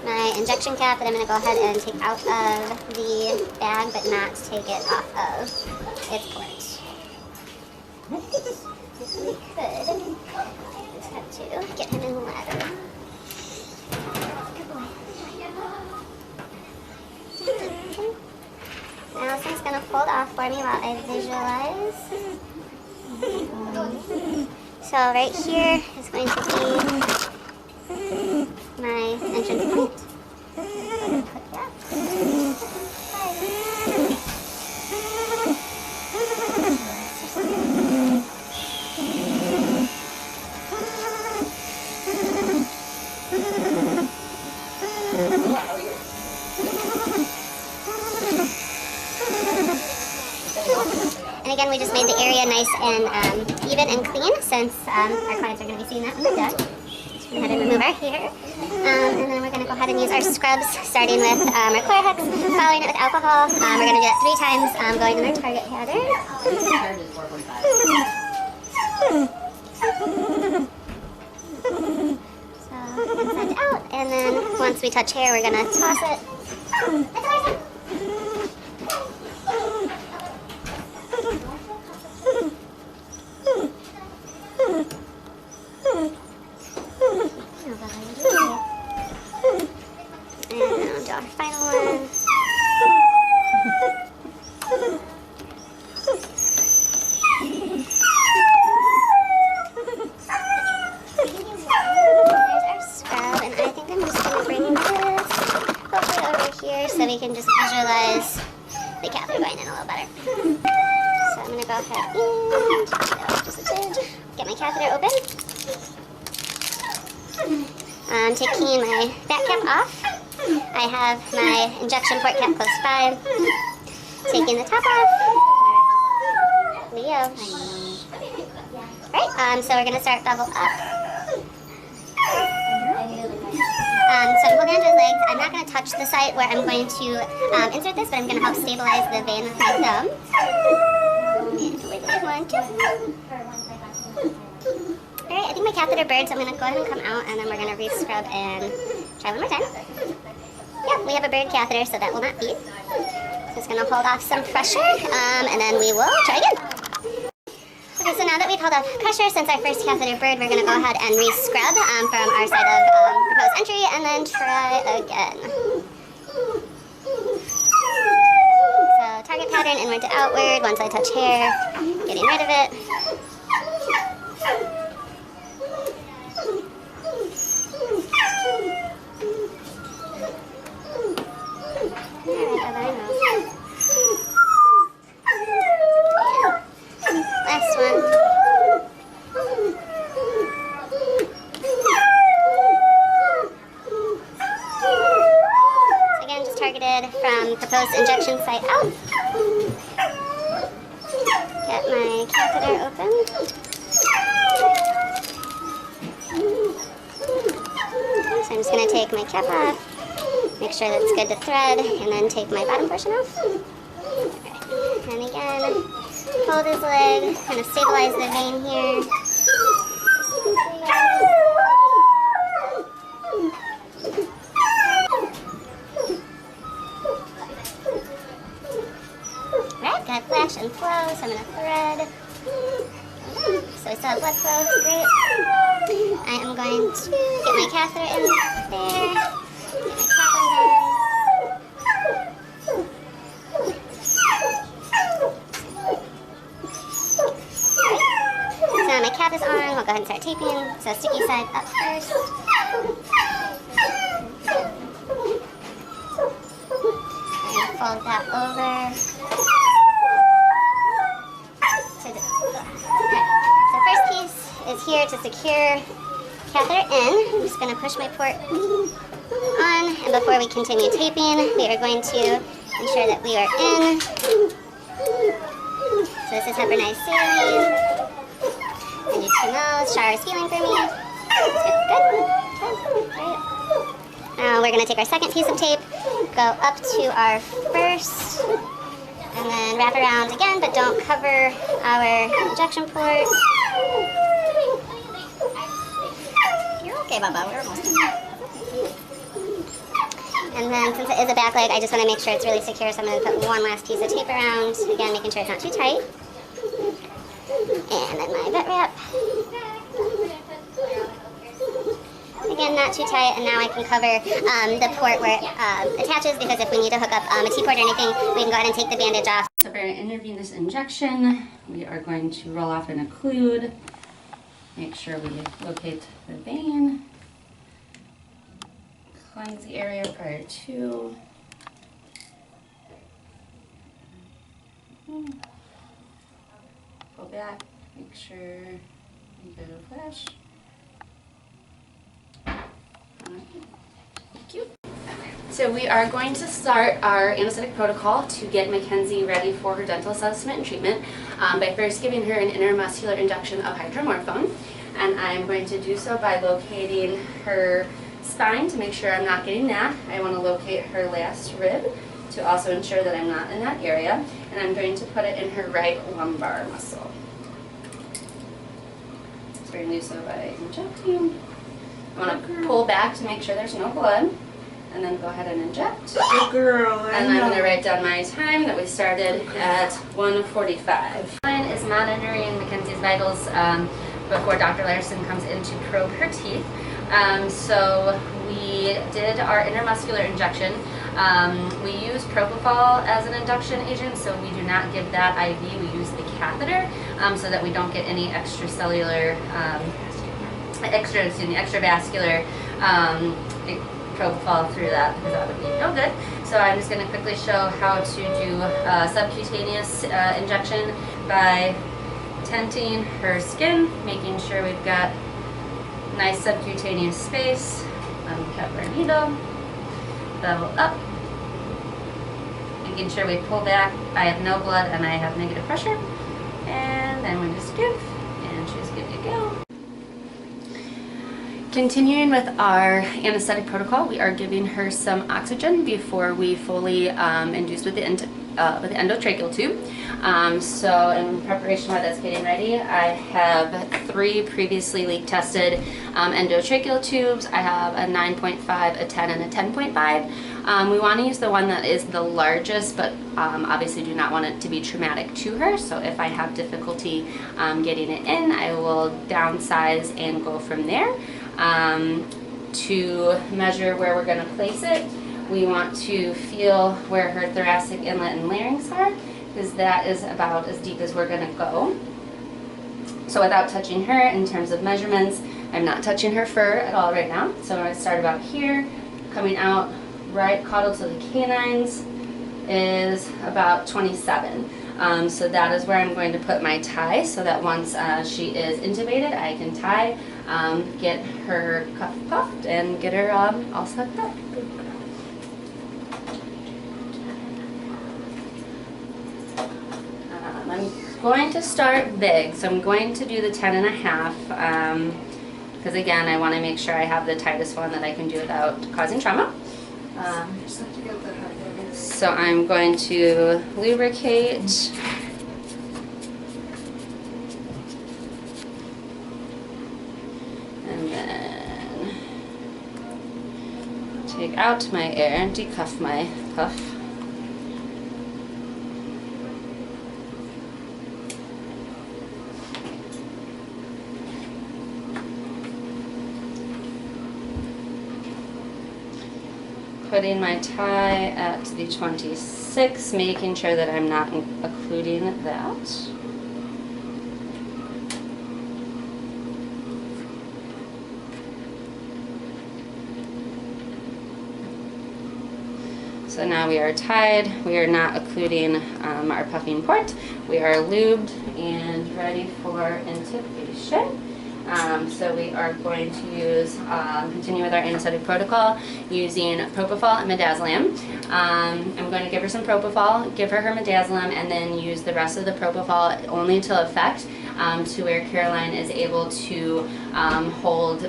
my injection cap that I'm going to go ahead and take out of the bag but not take it off of its port. If we could, just have to get him in the ladder. Good boy. Now this one's going to fold off for me while I visualize. So right here is going to be my entrance point. Put that. And again, we just made the area nice and even and clean since our clients are going to be seeing that when we're done. So we're going to remove our hair. And then we're going to go ahead and use our scrubs, starting with our Clorox, following it with alcohol. We're going to do it 3 times, going in our target pattern. So inside out, and then once we touch hair, we're going to toss it. And our final one. There's our scrub, and I think I'm just going to bring this hopefully over here so we can just visualize the catheter going in a little better. So I'm going to go ahead and just a tinge, get my catheter open. Taking my back cap off, I have my injection port cap close by. Taking the top off. Leo. Right, so we're going to start bevel up. So I'm holding onto his legs. I'm not going to touch the site where I'm going to insert this, but I'm going to help stabilize the vein with my thumb. And wiggle 1, 2. Alright, I think my catheter burned, so I'm going to go ahead and come out, and then we're going to re-scrub and try one more time. Yeah, we have a bird catheter, so that will not bead. So it's going to hold off some pressure, and then we will try again. Okay, so now that we've held off pressure since our first catheter bird, we're going to go ahead and re-scrub from our side of proposed entry, and then try again. So target pattern, inward to outward, once I touch hair, getting rid of it. Last one. So again, just targeted from proposed injection site out. Get my catheter open. So I'm just going to take my cap off, make sure that's good to thread, and then take my bottom portion off. Okay. And again, hold his leg, kind of stabilize the vein here. Alright, got flash and flow, so I'm going to thread. So we still have blood flow, great. I am going to get my catheter in there, get my So sticky side up first. And fold that over. Okay. So the first piece is here to secure catheter in. I'm just going to push my port on, and before we continue taping, we are going to ensure that we are in. So this is Heparinized saline. I need to know, shower is feeling for me. Good. Great. Now we're going to take our second piece of tape, go up to our first, and then wrap around again, but don't cover our injection port. You're okay, Bubba. We're almost done. And then since it is a back leg, I just want to make sure it's really secure, so I'm going to put one last piece of tape around, again making sure it's not too tight. And then my vet wrap. Again, not too tight, and now I can cover the port where it attaches, because if we need to hook up a T-port or anything, we can go ahead and take the bandage off. So for our intravenous injection, we are going to roll off and occlude. Make sure we locate the vein. Cleanse the area prior to. Pull back, make sure you get a flash. Thank you. So we are going to start our anesthetic protocol to get Mackenzie ready for her dental assessment and treatment by first giving her an intramuscular injection of hydromorphone. And I'm going to do so by locating her spine to make sure I'm not getting that. I want to locate her last rib to also ensure that I'm not in that area. And I'm going to put it in her right lumbar muscle. So we're going to do so by injecting. I want to pull back to make sure there's no blood. And then go ahead and inject. Good girl. And I'm going to write down my time that we started at 1:45. Mine is monitoring Mackenzie's vitals before Dr. Larson comes in to probe her teeth. So we did our intramuscular injection. We use propofol as an induction agent, so we do not give that IV. We use the catheter so that we don't get any extracellular, extravascular propofol through that, because that would be no good. So I'm just going to quickly show how to do subcutaneous injection by tenting her skin, making sure we've got nice subcutaneous space. Uncut our needle, bevel up, making sure we pull back. I have no blood and I have negative pressure. And then we just give, and she's good to go. Continuing with our anesthetic protocol, we are giving her some oxygen before we fully induce with the endotracheal tube. So in preparation while that's getting ready, I have 3 previously leak tested endotracheal tubes. I have a 9.5, a 10, and a 10.5. We want to use the one that is the largest, but obviously do not want it to be traumatic to her. So if I have difficulty getting it in, I will downsize and go from there. To measure where we're going to place it, we want to feel where her thoracic inlet and larynx are, because that is about as deep as we're going to go. So without touching her, in terms of measurements, I'm not touching her fur at all right now. So I'm going to start about here, coming out right caudal to the canines is about 27. So that is where I'm going to put my tie, so that once she is intubated, I can tie, get her cuff puffed, and get her all sucked up. I'm going to start big, so I'm going to do the 10.5, because again, I want to make sure I have the tightest one that I can do without causing trauma. So I'm going to lubricate. And then take out my air and decuff my cuff. Putting my tie at the 26, making sure that I'm not occluding that. So now we are tied. We are not occluding our puffing port. We are lubed and ready for intubation. So we are going to use, continue with our anesthetic protocol using propofol and midazolam. I'm going to give her some propofol, give her midazolam, and then use the rest of the propofol only to effect to where Caroline is able to hold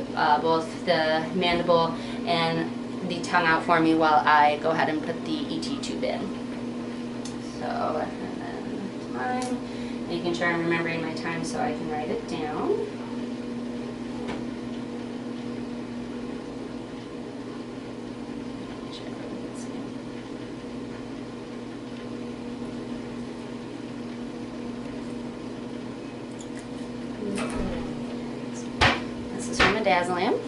both the mandible and the tongue out for me while I go ahead and put the ET tube in. So, and then time, making sure I'm remembering my time so I can write it down. This is from midazolam.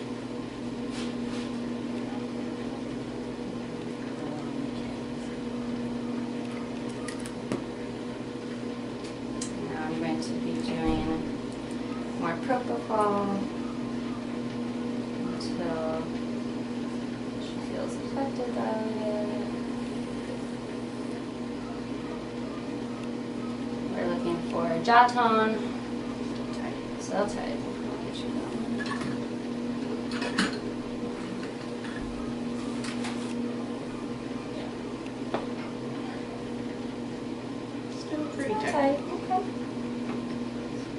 Now I'm going to be doing more propofol until she feels affected by it. We're looking for jaw tone. So tight. I'll get you going. Still pretty tight. Okay.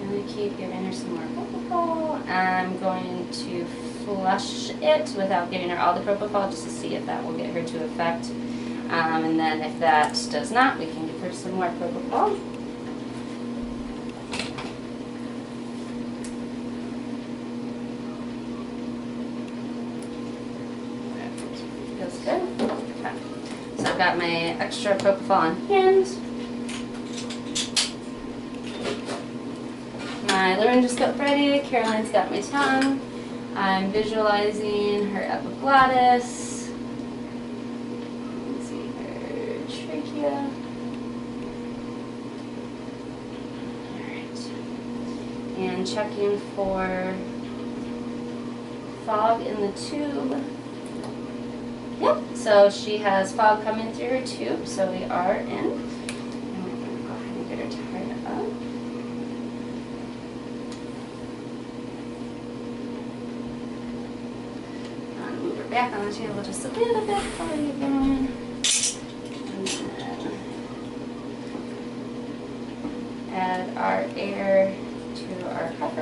I'm going to keep giving her some more propofol. I'm going to flush it without giving her all the propofol just to see if that will get her to effect. And then if that does not, we can give her some more propofol. Feels good. Okay. So I've got my extra propofol on hand. My laryngoscope ready. Caroline's got my tongue. I'm visualizing her epiglottis. You can see her trachea. Alright. And checking for fog in the tube. Yep, so she has fog coming through her tube, so we are in. And we're going to go ahead and get her tied up. Move her back on the table just a little bit before you go in. And then add our air to our puffer.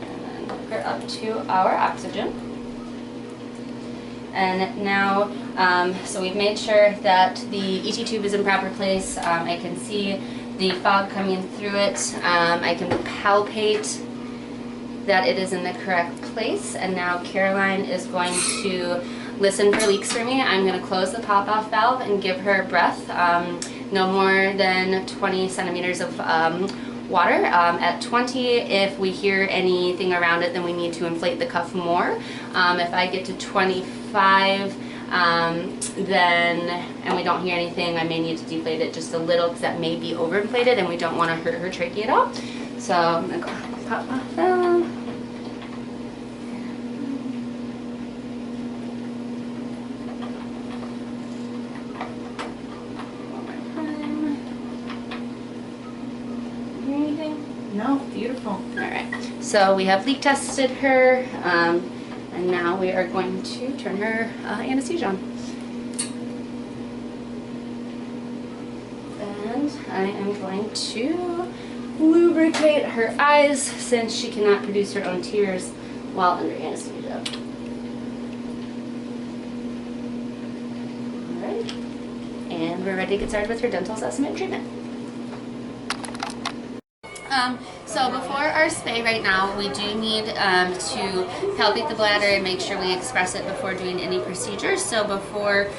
And then hook her up to our oxygen. And now, so we've made sure that the ET tube is in proper place. I can see the fog coming through it. I can palpate that it is in the correct place. And now Caroline is going to listen for leaks for me. I'm going to close the pop-off valve and give her breath. No more than 20 centimeters of water. At 20, if we hear anything around it, then we need to inflate the cuff more. If I get to 25, then, and we don't hear anything, I may need to deflate it just a little because that may be overinflated and we don't want to hurt her trachea at all. So I'm going to go ahead and pop off valve. No, beautiful. All right, so we have leak tested her, and now we are going to turn her anesthesia on. And I am going to lubricate her eyes since she cannot produce her own tears while under anesthesia. All right, and we're ready to get started with her dental assessment treatment. So before our spay right now, we do need to palpate the bladder and make sure we express it before doing any procedures. So before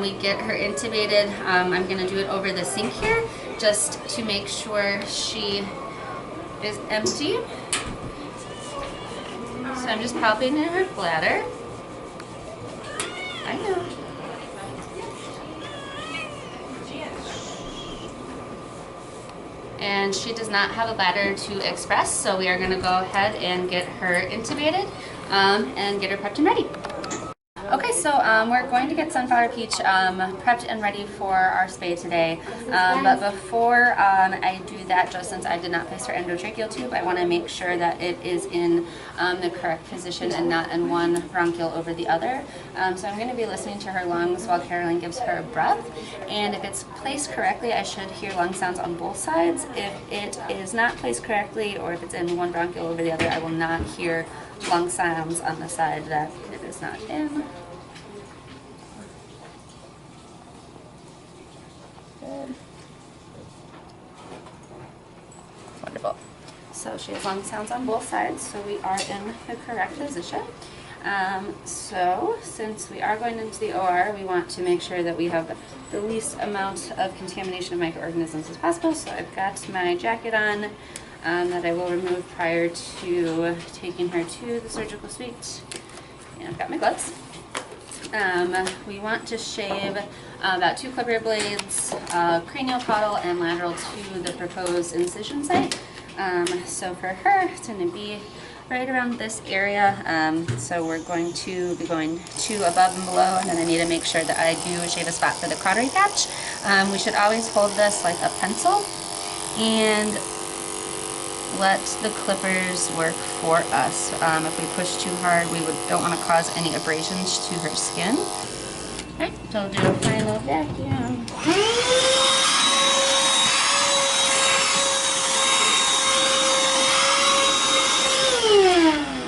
we get her intubated, I'm going to do it over the sink here just to make sure she is empty. So I'm just palpating her bladder. I know. And she does not have a bladder to express, so we are going to go ahead and get her intubated and get her prepped and ready. Okay, so we're going to get Sunflower Peach prepped and ready for our spay today. But before I do that, just since I did not place her endotracheal tube, I want to make sure that it is in the correct position and not in one bronchiole over the other. So I'm going to be listening to her lungs while Caroline gives her a breath. And if it's placed correctly, I should hear lung sounds on both sides. If it is not placed correctly, or if it's in one bronchiole over the other, I will not hear lung sounds on the side that it is not in. Good. Wonderful. So she has lung sounds on both sides, so we are in the correct position. So since we are going into the OR, we want to make sure that we have the least amount of contamination of microorganisms as possible. So I've got my jacket on that I will remove prior to taking her to the surgical suite. And I've got my gloves. We want to shave about 2 clipper blades, cranial caudal and lateral to the proposed incision site. So for her, it's going to be right around this area. So we're going to be going to above and below, and then I need to make sure that I do shave a spot for the cautery patch. We should always hold this like a pencil and let the clippers work for us. If we push too hard, we don't want to cause any abrasions to her skin. Alright, so we'll do a final vacuum.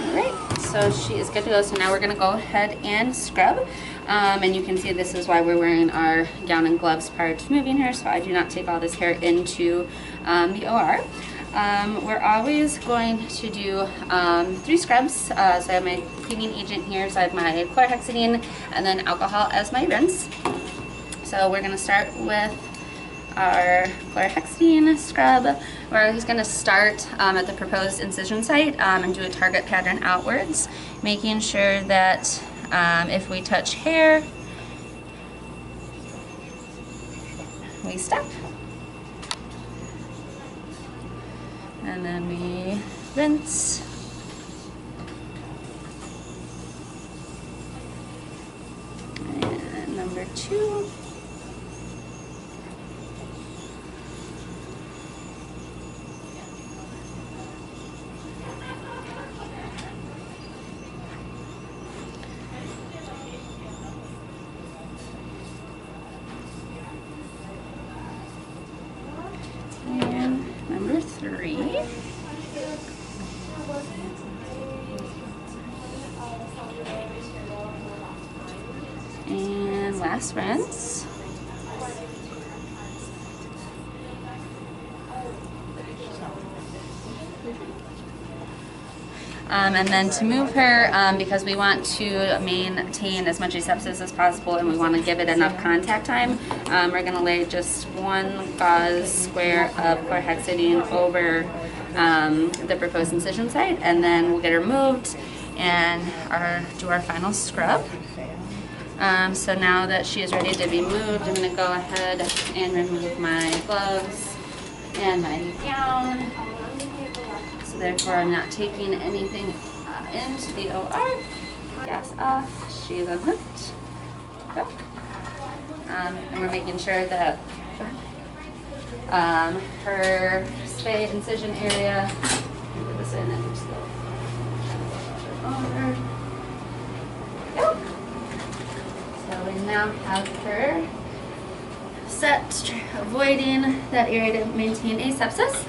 Alright, so she is good to go. So now we're going to go ahead and scrub. And you can see this is why we're wearing our gown and gloves prior to moving her, so I do not take all this hair into the OR. We're always going to do 3 scrubs. So I have my cleaning agent here, so I have my chlorhexidine and then alcohol as my rinse. So we're going to start with our chlorhexidine scrub. We're always going to start at the proposed incision site and do a target pattern outwards, making sure that if we touch hair, we stop. And then we rinse. And number 2. And number 3. And last rinse. And then to move her, because we want to maintain as much asepsis as possible and we want to give it enough contact time, we're going to lay just 1 gauze square of chlorhexidine over the proposed incision site, and then we'll get her moved and do our final scrub. So now that she is ready to be moved, I'm going to go ahead and remove my gloves and my gown. So therefore I'm not taking anything into the OR. Gas off, she is unhooked. Go. And we're making sure that her spay incision area, put this in and just go over. Go. So we now have her set, avoiding that area to maintain asepsis.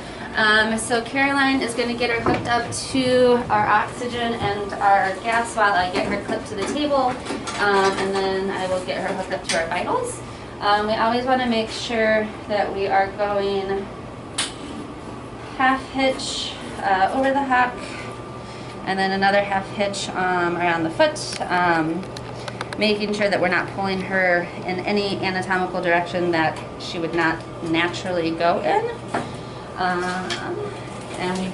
So Caroline is going to get her hooked up to our oxygen and our gas while I get her clipped to the table, and then I will get her hooked up to our vitals. We always want to make sure that we are going half hitch over the hock, and then another half hitch around the foot, making sure that we're not pulling her in any anatomical direction that she would not naturally go in. And we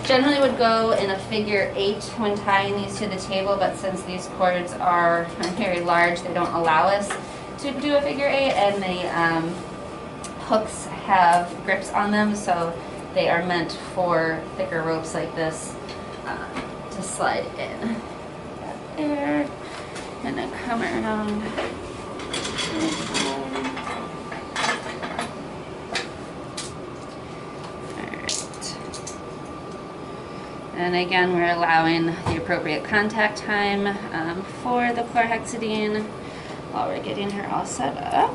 generally would go in a figure 8 when tying these to the table, but since these cords are very large, they don't allow us to do a figure 8, and the hooks have grips on them, so they are meant for thicker ropes like this to slide in. There. gonna come around. Alright. And again, we're allowing the appropriate contact time for the chlorhexidine while we're getting her all set up.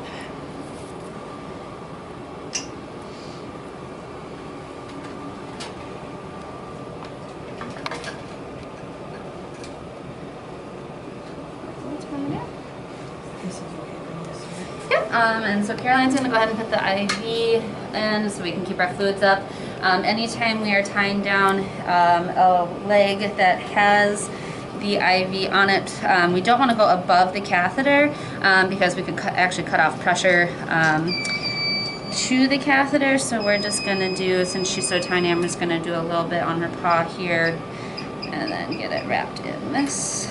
And so Caroline's going to go ahead and put the IV in so we can keep our fluids up. Anytime we are tying down a leg that has the IV on it, we don't want to go above the catheter because we could actually cut off pressure to the catheter. So we're just going to do, since she's so tiny, I'm just going to do a little bit on her paw here and then get it wrapped in this.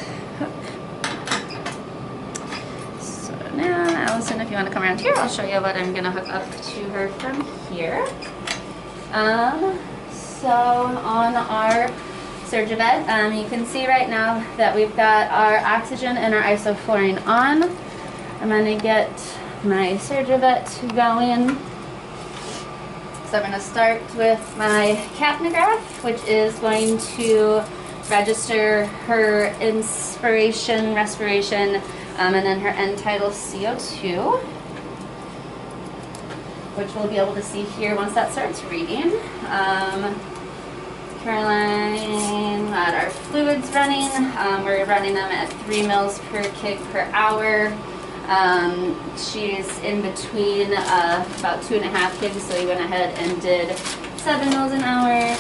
Now, Allison, if you want to come around here, I'll show you what I'm going to hook up to her from here. So on our SurgiVet, you can see right now that we've got our oxygen and our isoflurane on. I'm going to get my SurgiVet going. So I'm going to start with my capnograph, which is going to register her inspiration, respiration, and then her end tidal CO2, which we'll be able to see here once that starts reading. Caroline got our fluids running. We're running them at 3 mils per kg per hour. She's in between about 2.5 kg, so we went ahead and did 7 mils an hour.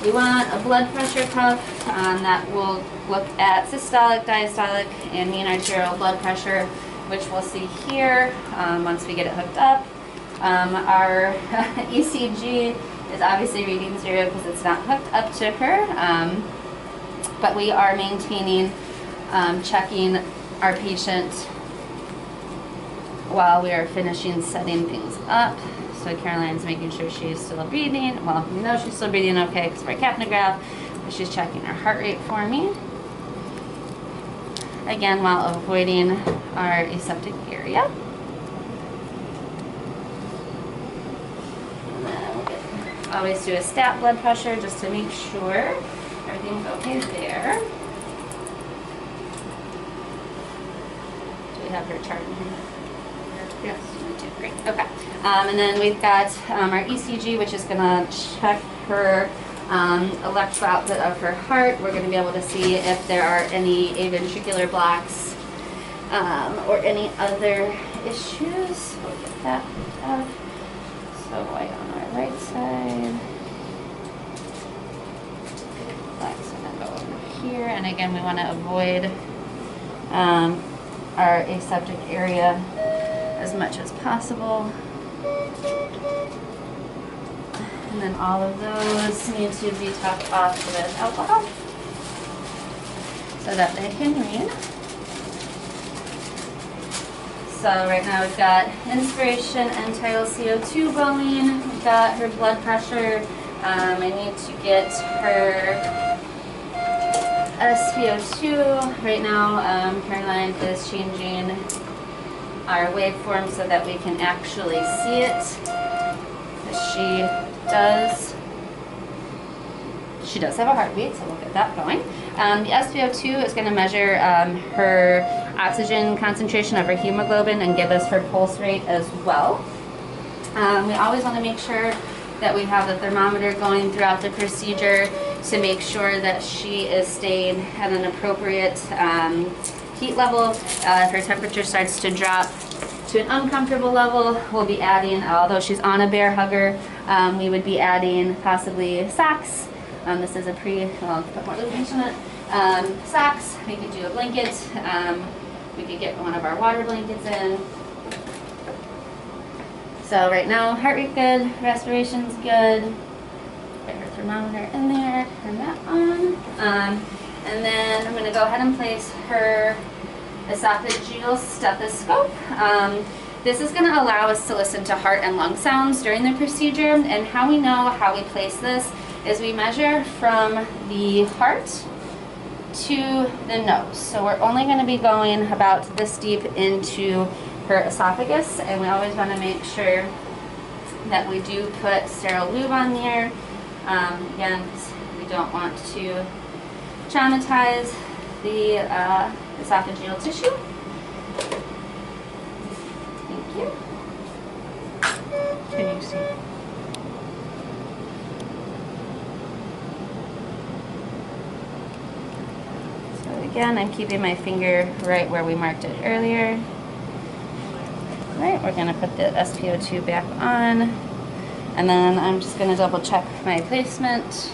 We want a blood pressure cuff that will look at systolic, diastolic, and mean arterial blood pressure, which we'll see here once we get it hooked up. Our ECG is obviously reading 0 because it's not hooked up to her, but we are maintaining, checking our patient while we are finishing setting things up. So Caroline's making sure she's still breathing. Well, we know she's still breathing okay because of our capnograph, but she's checking her heart rate for me. Again, while avoiding our aseptic area. And then we'll always do a stat blood pressure just to make sure everything's okay there. Do we have her chart in here? Yes. Great. Okay. And then we've got our ECG, which is going to check her electrical output of her heart. We're going to be able to see if there are any aventricular blocks or any other issues. We'll get that out. So white on our right side. Black's going to go over here. And again, we want to avoid our aseptic area as much as possible. And then all of those need to be topped off with alcohol so that they can read. So right now we've got inspiration and tidal CO2 going. We've got her blood pressure. I need to get her SpO2. Right now Caroline is changing our waveform so that we can actually see it. She does have a heartbeat, so we'll get that going. The SpO2 is going to measure her oxygen concentration of her hemoglobin and give us her pulse rate as well. We always want to make sure that we have the thermometer going throughout the procedure to make sure that she is staying at an appropriate heat level. If her temperature starts to drop to an uncomfortable level, we'll be adding, although she's on a bear hugger, we would be adding possibly socks. This is a I'll put more lubrication on it. Socks, we could do a blanket. We could get one of our water blankets in. So right now, heart rate good, respiration's good. Get her thermometer in there, turn that on. And then I'm going to go ahead and place her esophageal stethoscope. This is going to allow us to listen to heart and lung sounds during the procedure. And how we know how we place this is we measure from the heart to the nose. So we're only going to be going about this deep into her esophagus, and we always want to make sure that we do put sterile lube on there. Again, we don't want to traumatize the esophageal tissue. Thank you. Can you see? So again, I'm keeping my finger right where we marked it earlier. Right, we're going to put the SpO2 back on, and then I'm just going to double check my placement.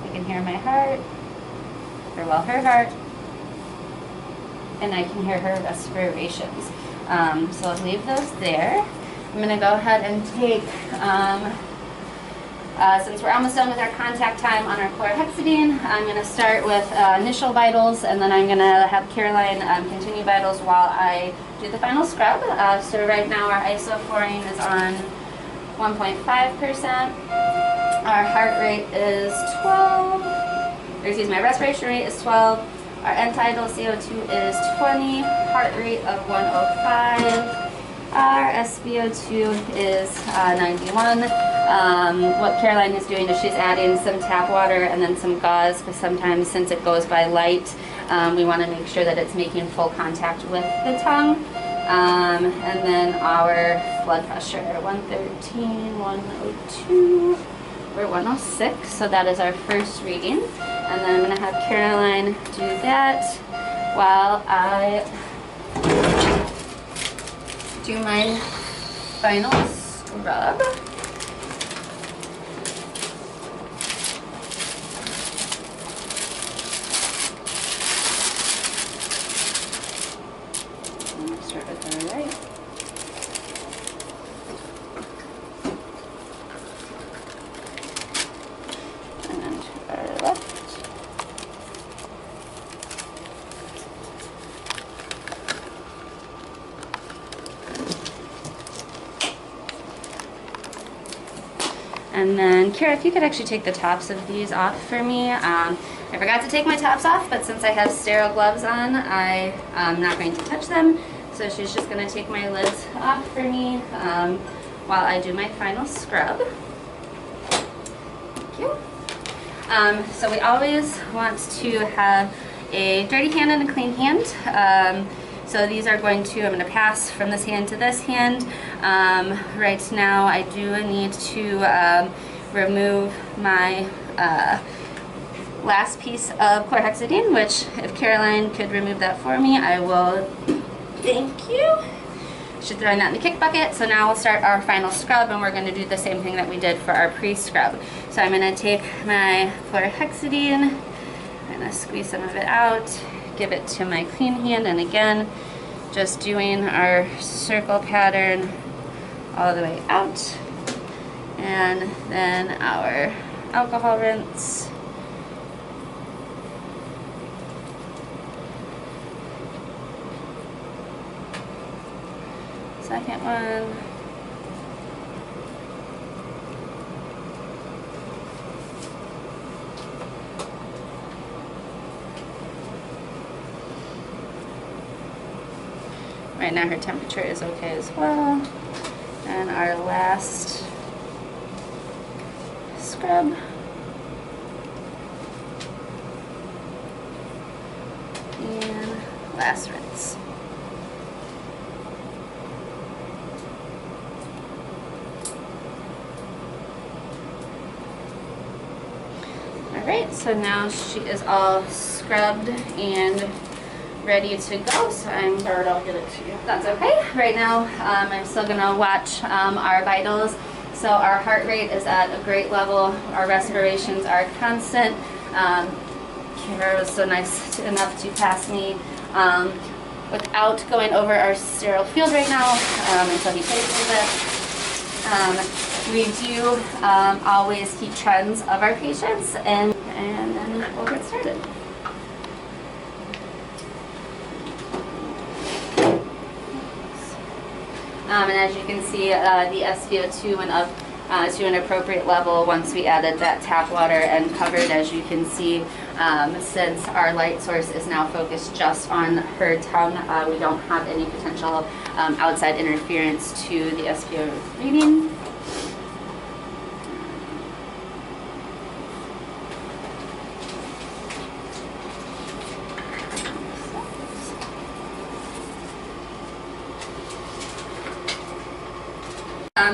I can hear my heart, or well, her heart, and I can hear her respirations. So I'll leave those there. I'm going to go ahead and take, since we're almost done with our contact time on our chlorhexidine, I'm going to start with initial vitals, and then I'm going to have Caroline continue vitals while I do the final scrub. So right now our isoflurane is on 1.5%. Our heart rate is 12, or excuse me, my respiration rate is 12. Our end-tidal CO2 is 20, heart rate of 105. Our SpO2 is 91. What Caroline is doing is she's adding some tap water and then some gauze, because sometimes since it goes by light, we want to make sure that it's making full contact with the tongue. And then our blood pressure, 113, 102, we're 106, so that is our first reading. And then I'm going to have Caroline do that while I do my final scrub. Start with our right. And then to our left. And then, Kara, if you could actually take the tops of these off for me. I forgot to take my tops off, but since I have sterile gloves on, I'm not going to touch them. So she's just going to take my lids off for me while I do my final scrub. Thank you. So we always want to have a dirty hand and a clean hand. So these are I'm going to pass from this hand to this hand. Right now I do need to remove my last piece of chlorhexidine, which if Caroline could remove that for me, I will. Thank you. Should throw that in the kick bucket. So now we'll start our final scrub, and we're going to do the same thing that we did for our pre-scrub. So I'm going to take my chlorhexidine, I'm going to squeeze some of it out, give it to my clean hand, and again, just doing our circle pattern all the way out, and then our alcohol rinse. Second one. Right now her temperature is okay as well. And our last scrub. And last rinse. Alright, so now she is all scrubbed and ready to go. So I'm sorry, I'll get it to you. That's okay. Right now, I'm still gonna watch our vitals. So our heart rate is at a great level. Our respirations are constant. Kara was so nice enough to pass me without going over our sterile field right now until he places it. We do always keep trends of our patients, and then we'll get started. And as you can see, the SpO2 went up to an appropriate level once we added that tap water and covered, as you can see, since our light source is now focused just on her tongue, we don't have any potential outside interference to the SpO reading.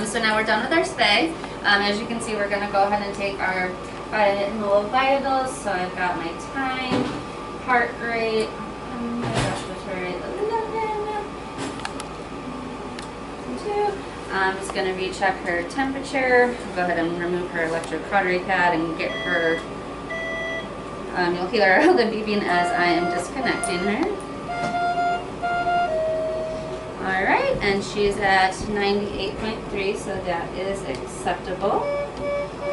So now we're done with our spay. As you can see, we're going to go ahead and take our vitamin vitals. So I've got my time, heart rate, oh my gosh, respiratory rate, 11, 2. I'm just going to recheck her temperature. Go ahead and remove her electrocautery pad and get her, you'll hear her lip beeping as I am disconnecting her. Alright, and she's at 98.3, so that is acceptable.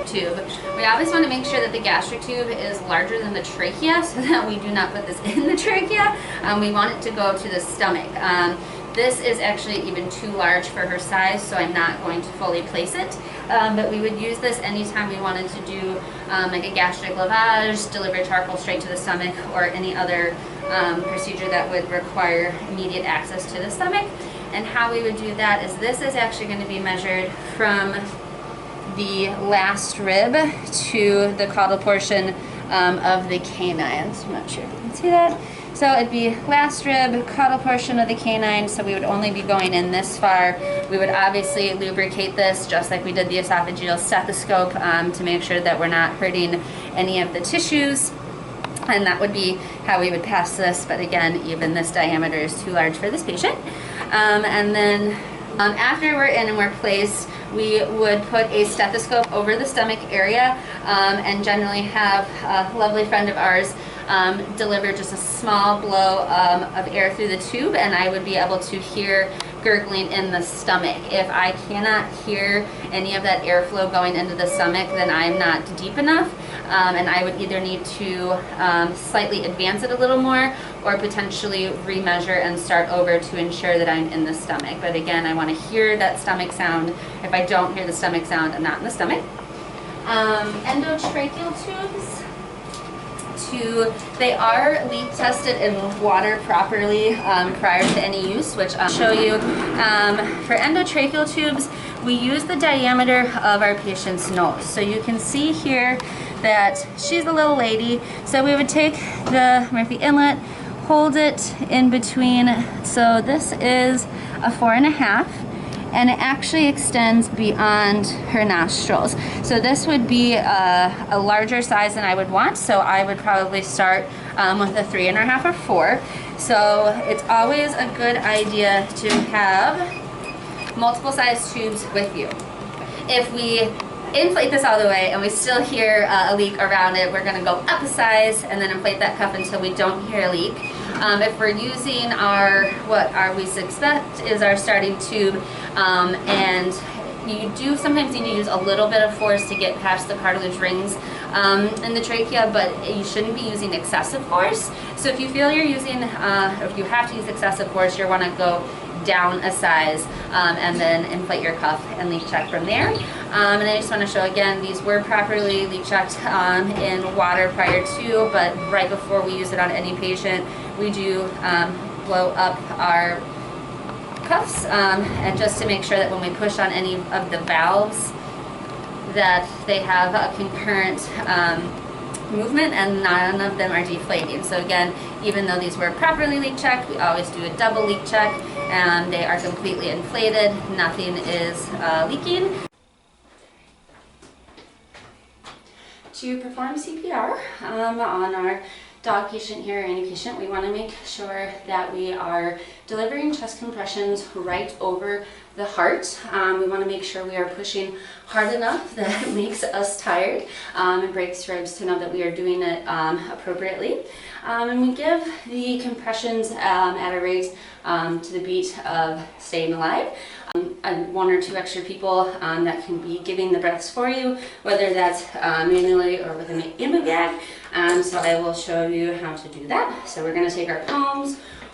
Tube. We always want to make sure that the gastric tube is larger than the trachea so that we do not put this in the trachea. We want it to go to the stomach. This is actually even too large for her size, so I'm not going to fully place it. But we would use this anytime we wanted to do like a gastric lavage, deliver charcoal straight to the stomach, or any other procedure that would require immediate access to the stomach. And how we would do that is this is actually going to be measured from the last rib to the caudal portion of the canine. So I'm not sure if you can see that. So it'd be last rib, caudal portion of the canine, so we would only be going in this far. We would obviously lubricate this just like we did the esophageal stethoscope to make sure that we're not hurting any of the tissues. And that would be how we would pass this, but again, even this diameter is too large for this patient. And then after we're in and we're placed, we would put a stethoscope over the stomach area and generally have a lovely friend of ours deliver just a small blow of air through the tube, and I would be able to hear gurgling in the stomach. If I cannot hear any of that airflow going into the stomach, then I'm not deep enough, and I would either need to slightly advance it a little more or potentially remeasure and start over to ensure that I'm in the stomach. But again, I want to hear that stomach sound. If I don't hear the stomach sound, I'm not in the stomach. Endotracheal tubes. They are leak tested in water properly prior to any use, which I'll show you. For endotracheal tubes, we use the diameter of our patient's nose. So you can see here that she's a little lady. So we would take the Murphy inlet, hold it in between. So this is a 4.5. And it actually extends beyond her nostrils. So this would be a larger size than I would want, so I would probably start with a 3.5 or 4. So it's always a good idea to have multiple size tubes with you. If we inflate this all the way and we still hear a leak around it, we're gonna go up a size and then inflate that cup until we don't hear a leak. If we're using what we suspect is our starting tube, and you do sometimes need to use a little bit of force to get past the cartilage rings in the trachea, but you shouldn't be using excessive force. So if you feel you're using, if you have to use excessive force, you want to go down a size and then inflate your cuff and leak check from there. And I just want to show again, these were properly leak checked in water prior to, but right before we use it on any patient, we do blow up our cuffs and just to make sure that when we push on any of the valves that they have a concurrent movement and none of them are deflating. So again, even though these were properly leak checked, we always do a double leak check and they are completely inflated, nothing is leaking. To perform CPR on our dog patient here or any patient, we want to make sure that we are delivering chest compressions right over the heart. We want to make sure we are pushing hard enough that it makes us tired and breaks ribs to know that we are doing it appropriately. And we give the compressions at a rate to the beat of staying alive. And 1 or 2 extra people that can be giving the breaths for you, whether that's manually or with an IMU bag. So I will show you how to do that. So we're going to take our palms,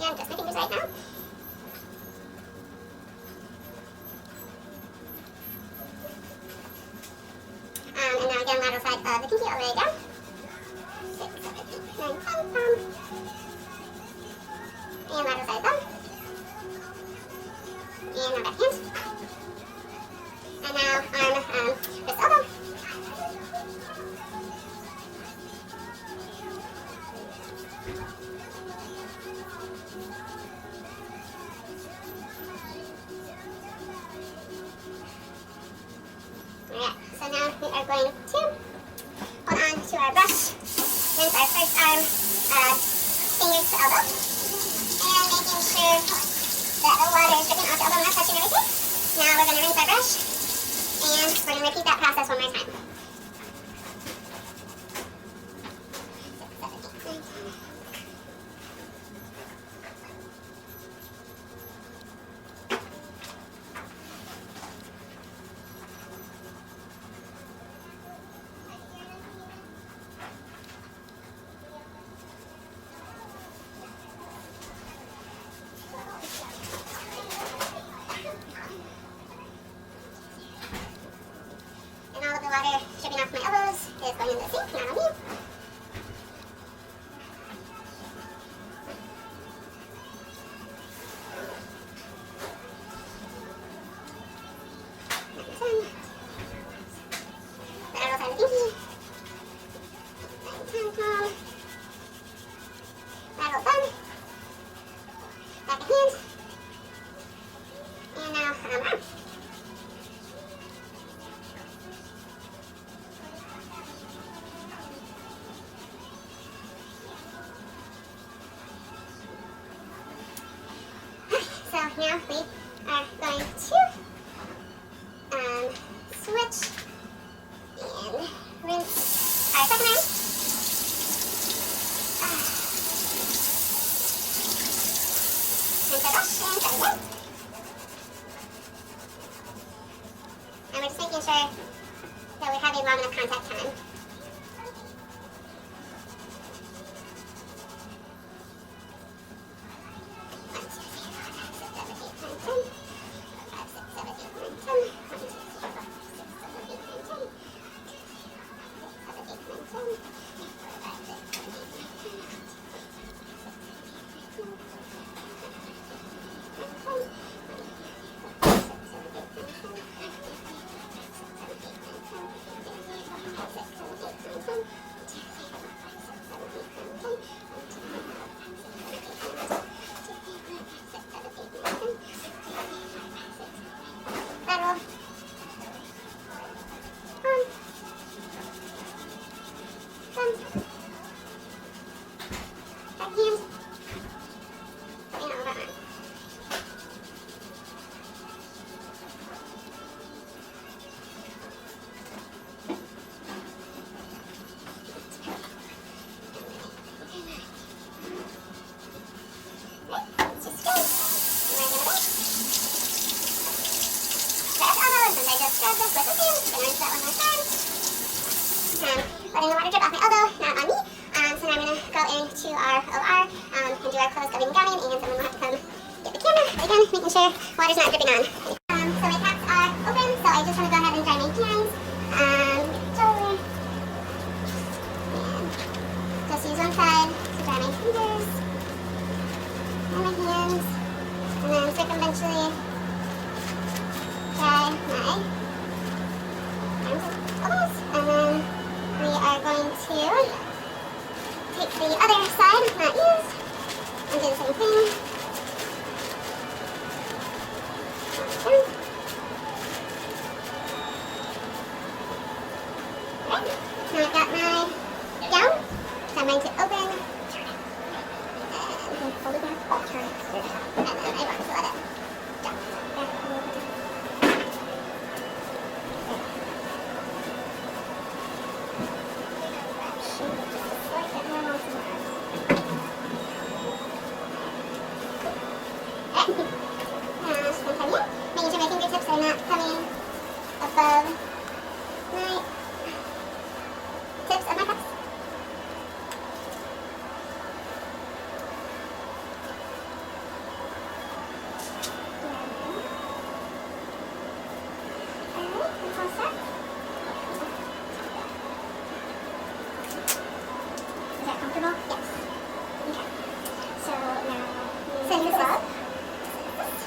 Yeah, just my fingers right now. And now again, lateral side of the pinky all the way down. 6, 7, 8, 9, 10, thumb. And lateral side thumb. And now back hand. And now arm, wrist, elbow. Alright, so now we are going to hold on to our brush, rinse our first arm, fingers to elbow, and making sure that the water is dripping off the elbow, not touching everything. Now we're going to rinse our brush, and we're going to repeat that process one more time. going in the sink, not on me. Lateral side of the pinky. Tongue palm. Lateral thumb. Back of hand. And now arm. So now we are going to switch and rinse our second arm. Rinse our brush and try again. And we're just making sure that we're having long enough contact time. Lateral. Thumb. Back hand. And over arm. Let's just go. And we're gonna grab elbow, and since I just grabbed this with the hand, I'm gonna rinse that one more time. Letting the water drip off my elbow, not on me. So now I'm gonna go into our OR and do our closed going and gowning, and someone will have to come get the camera. But again, making sure water's not dripping on. So my caps are open, so I just want to go ahead and dry my hands. Get over. And just use one side to dry my fingers and my hands, and then circumventually dry my arms and elbows, and then we are going to take the other side, not used, and do the same thing. Down. Alright, now I've got my gown, so I'm going to open and hold it down, turn it, and then I want to let it drop back a little bit. Making sure my fingertips are not coming above my tips of my cups. Alright, that's all set. Is that comfortable? Yes. Okay. So now, send this up.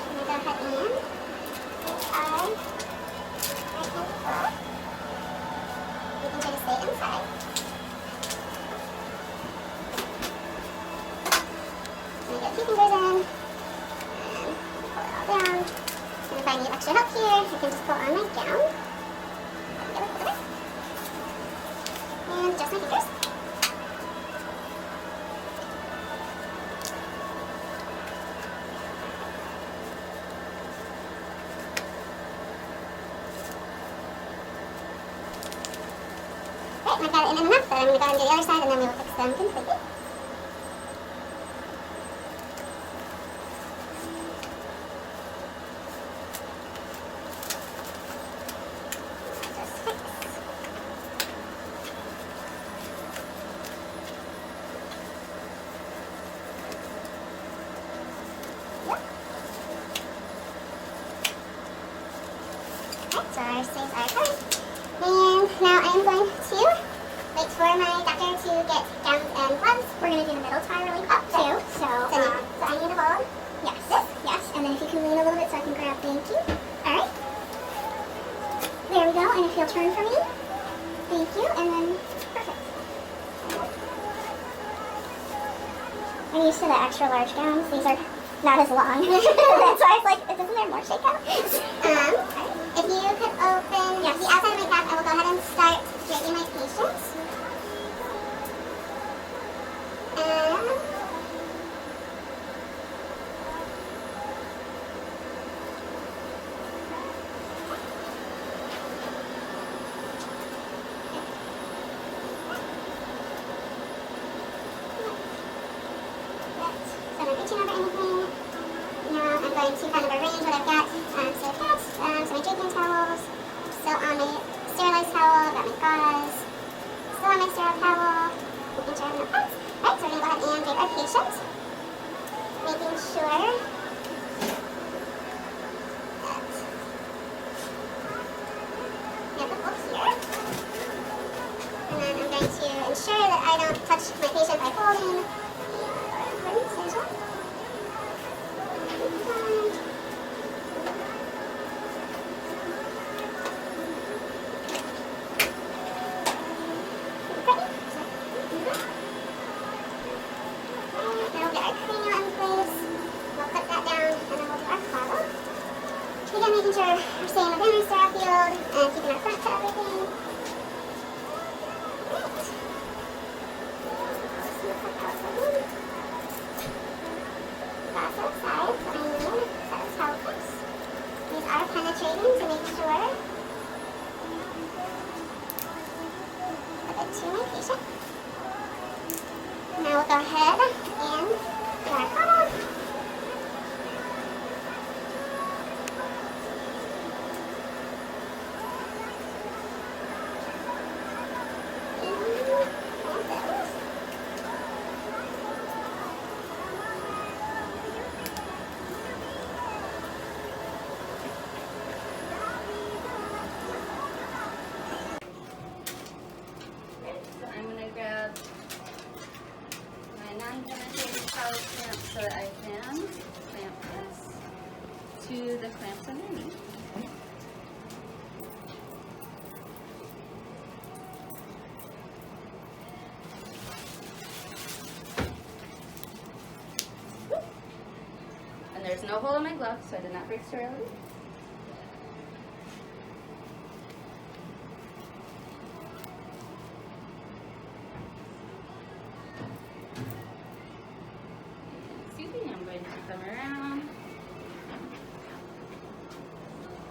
I'm going to go ahead and right hand up. Making sure to stay inside. So I'm going to get a few fingers in and pull it all down. And if I need extra help here, I can just pull on my gown. Get it over. And adjust my fingers. Right, I've got it in enough that I'm going to go ahead and do the other side, and then we will fix them completely. Just fix. Yep. Right, so our sleeves are done. And now I'm going to wait for my doctor to get gowns and gloves. We're going to do the middle tie really quick too. So I need to hold. Yes. This? Yes. And then if you can lean a little bit so I can grab. Thank you. All right. There we go. And if you'll turn for me. Thank you. And then perfect. I'm used to the extra large gowns. These are not as long. That's why I was like, isn't there more shakeout? If you could open the outside of my cap, I will go ahead and start draping my patients. So I'm reaching over anything. Now I'm going to kind of arrange what I've got. So I've got so my draping towels, still on my sterilized towel, I've got my gauze, still on my sterile towel, making sure I have no cuts. Right, so we're going to go ahead and drape our patient, making sure that we have the hook here. And then I'm going to ensure that I don't touch my patient by holding. Making sure we're staying within our sterile field and keeping our front to everything. That's outside, so I need a set of towel clips. These are penetrating to make sure. Put it to my patient. Now we'll go ahead and do our cutoff. So that I can clamp this to the clamps underneath. And there's no hole in my glove, so I did not break sterility. I'm going to come around.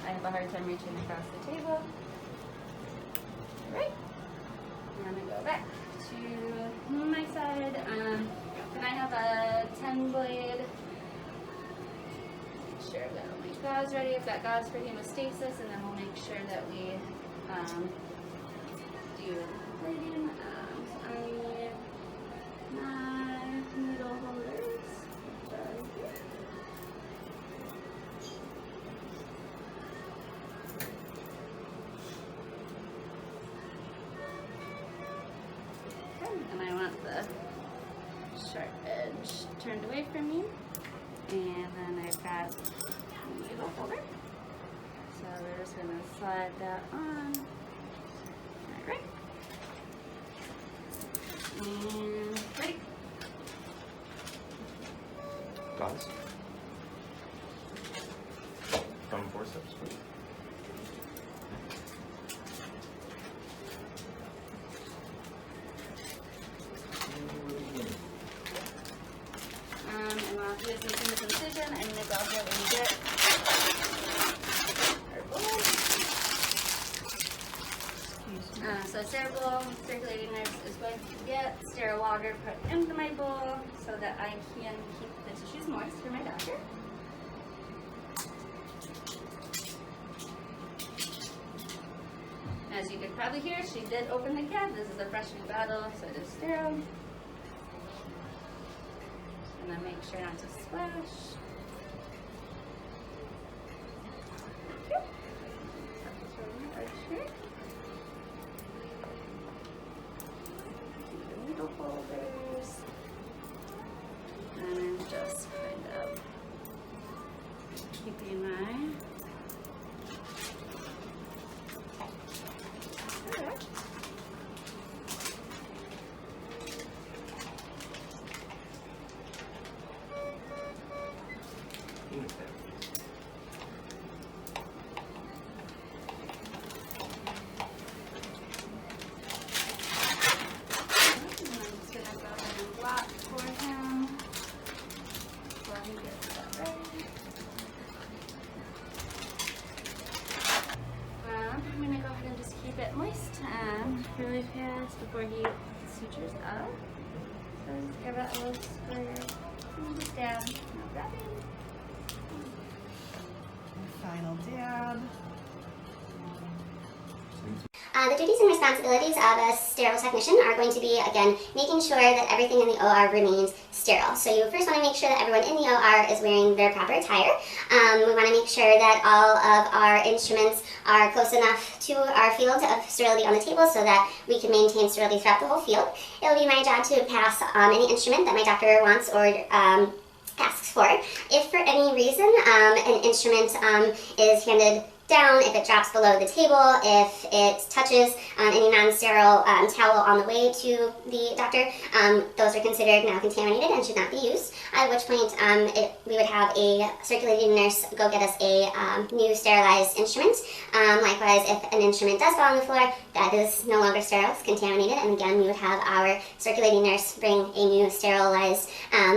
I have a hard time reaching across the table. Alright. I'm going to go back to my side. Can I have a 10 blade? Sure, I've got all my gauze ready. I've got gauze for hemostasis, and then we'll make sure that we do bleeding. So I need my needle holders. And I want the sharp edge turned away from me. And then I've got a needle holder. So we're just going to slide that on. Alright. And ready. Gauze. From forceps. And while he is making this incision, I'm going to go ahead and get our bowl. So sterile bowl, circulating nurse is going to get sterile water put into my bowl so that I can keep the tissues moist for my doctor. As you could probably hear, she did open the cap. This is a fresh new bottle, so it is sterile. And then make sure not to splash. fast before he sutures up. So just give it a little squirt. And just dab. No grabbing. Final dab. The duties and responsibilities of a sterile technician are going to be, again, making sure that everything in the OR remains sterile. So you first want to make sure that everyone in the OR is wearing their proper attire. We want to make sure that all of our instruments are close enough to our field of sterility on the table so that we can maintain sterility throughout the whole field. It will be my job to pass any instrument that my doctor wants or asks for. If for any reason an instrument is handed down, if it drops below the table, if it touches any non-sterile towel on the way to the doctor, those are considered now contaminated and should not be used, at which point we would have a circulating nurse go get us a new sterilized instrument. Likewise, if an instrument does fall on the floor, that is no longer sterile, it's contaminated, and again we would have our circulating nurse bring a new sterilized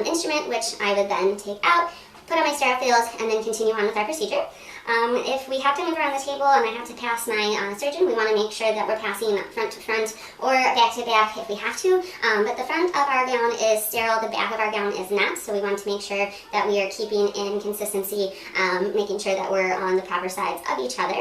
instrument, which I would then take out, put on my sterile field, and then continue on with our procedure. If we have to move around the table and I have to pass my surgeon, we want to make sure that we're passing front to front or back to back if we have to. But the front of our gown is sterile, the back of our gown is not, so we want to make sure that we are keeping in consistency, making sure that we're on the proper sides of each other.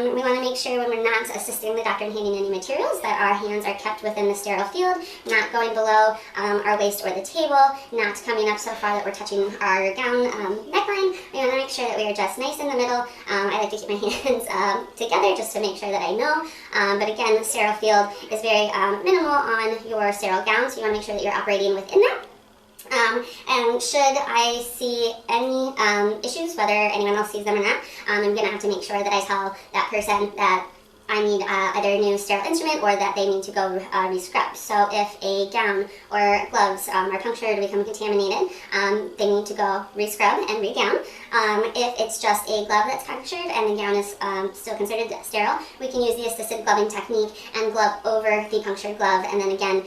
We want to make sure when we're not assisting the doctor in handing any materials that our hands are kept within the sterile field, not going below our waist or the table, not coming up so far that we're touching our gown neckline. We want to make sure that we are just nice in the middle. I like to keep my hands together just to make sure that I know. But again, the sterile field is very minimal on your sterile gown, so you want to make sure that you're operating within that. And should I see any issues, whether anyone else sees them or not, I'm going to have to make sure that I tell that person that I need either a new sterile instrument or that they need to go re-scrub. So if a gown or gloves are punctured or become contaminated, they need to go re-scrub and re-gown. If it's just a glove that's punctured and the gown is still considered sterile, we can use the assisted gloving technique and glove over the punctured glove. And then again,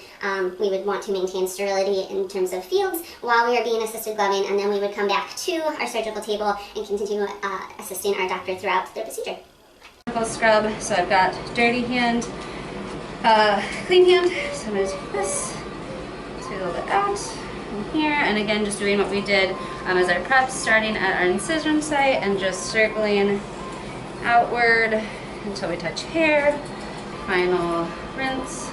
we would want to maintain sterility in terms of fields while we are being assisted gloving, and then we would come back to our surgical table and continue assisting our doctor throughout the procedure. Scrub, so I've got dirty hand, clean hand, so I'm going to take this, take a little bit out in here, and again just doing what we did as our prep, starting at our incision site and just circling outward until we touch hair. Final rinse.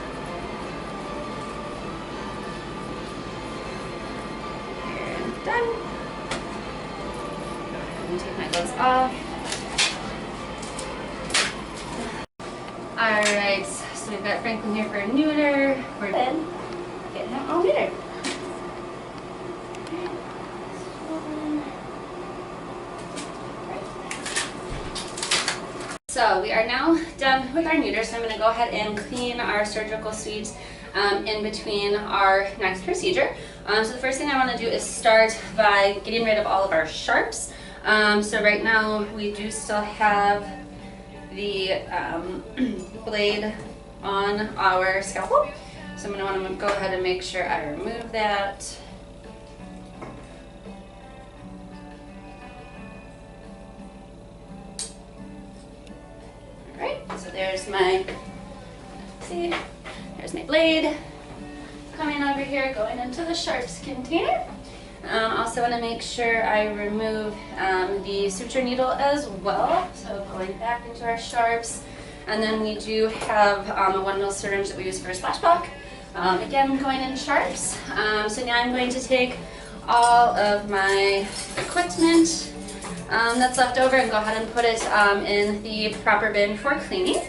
And done. Go ahead and take my gloves off. Alright, so we've got Franklin here for a neuter. We're then getting him all neutered. So we are now done with our neuter, so I'm going to go ahead and clean our surgical suite in between our next procedure. So the first thing I want to do is start by getting rid of all of our sharps. So right now we do still have the blade on our scalpel. So I'm going to want to go ahead and make sure I remove that. Alright, so there's my, see, there's my blade coming over here, going into the sharps container. Also want to make sure I remove the suture needle as well, so going back into our sharps. And then we do have a 1 ml syringe that we use for a splash block. Again, going in sharps. So now I'm going to take all of my equipment that's left over and go ahead and put it in the proper bin for cleaning.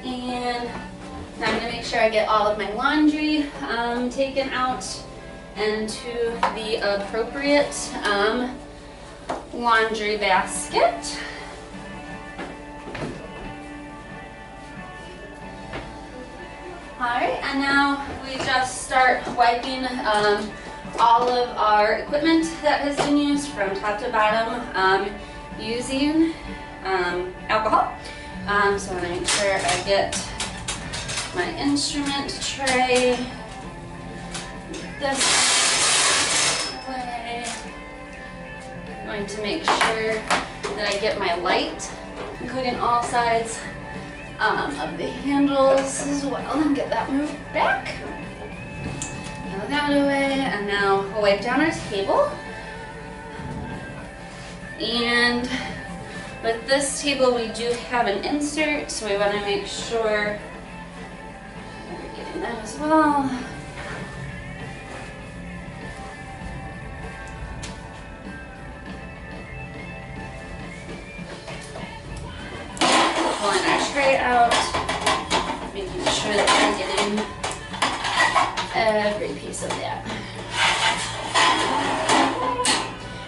And now I'm going to make sure I get all of my laundry taken out into the appropriate laundry basket. Alright, and now we just start wiping all of our equipment that has been used from top to bottom using alcohol. So I want to make sure I get my instrument tray this way. I'm going to make sure that I get my light including all sides of the handles as well, and get that moved back. Move that away, and now we'll wipe down our table. And with this table, we do have an insert, so we want to make sure we're getting that as well. Pulling our tray out, making sure that we're getting every piece of that.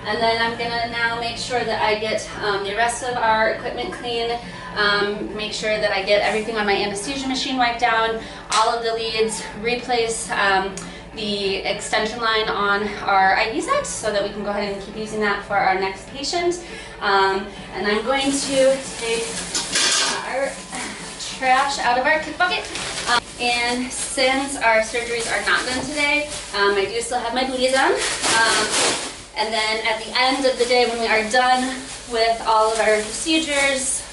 And then I'm gonna now make sure that I get the rest of our equipment clean, make sure that I get everything on my anesthesia machine wiped down, all of the leads, replace the extension line on our IV set so that we can go ahead and keep using that for our next patient. And I'm going to take our trash out of our kick bucket. And since our surgeries are not done today, I do still have my booties on. And then at the end of the day, when we are done with all of our procedures,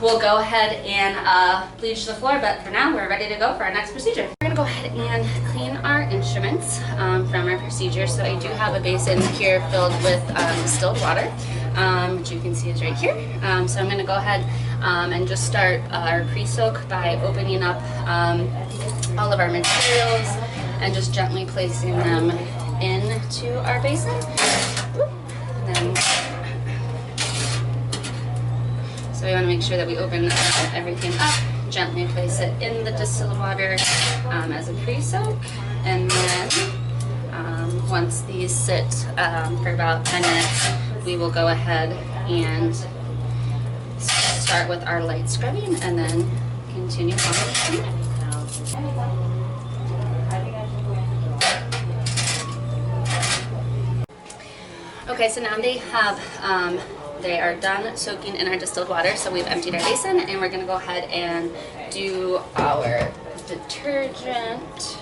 we'll go ahead and bleach the floor, but for now we're ready to go for our next procedure. We're gonna go ahead and clean our instruments from our procedure. So I do have a basin here filled with distilled water, which you can see is right here. So I'm gonna go ahead and just start our pre-soak by opening up all of our materials and just gently placing them into our basin. And then, so we want to make sure that we open everything up, gently place it in the distilled water as a pre-soak, and then once these sit for about 10 minutes, we will go ahead and start with our light scrubbing and then continue on with the neck. Okay, so now they are done soaking in our distilled water, so we've emptied our basin, and we're gonna go ahead and do our detergent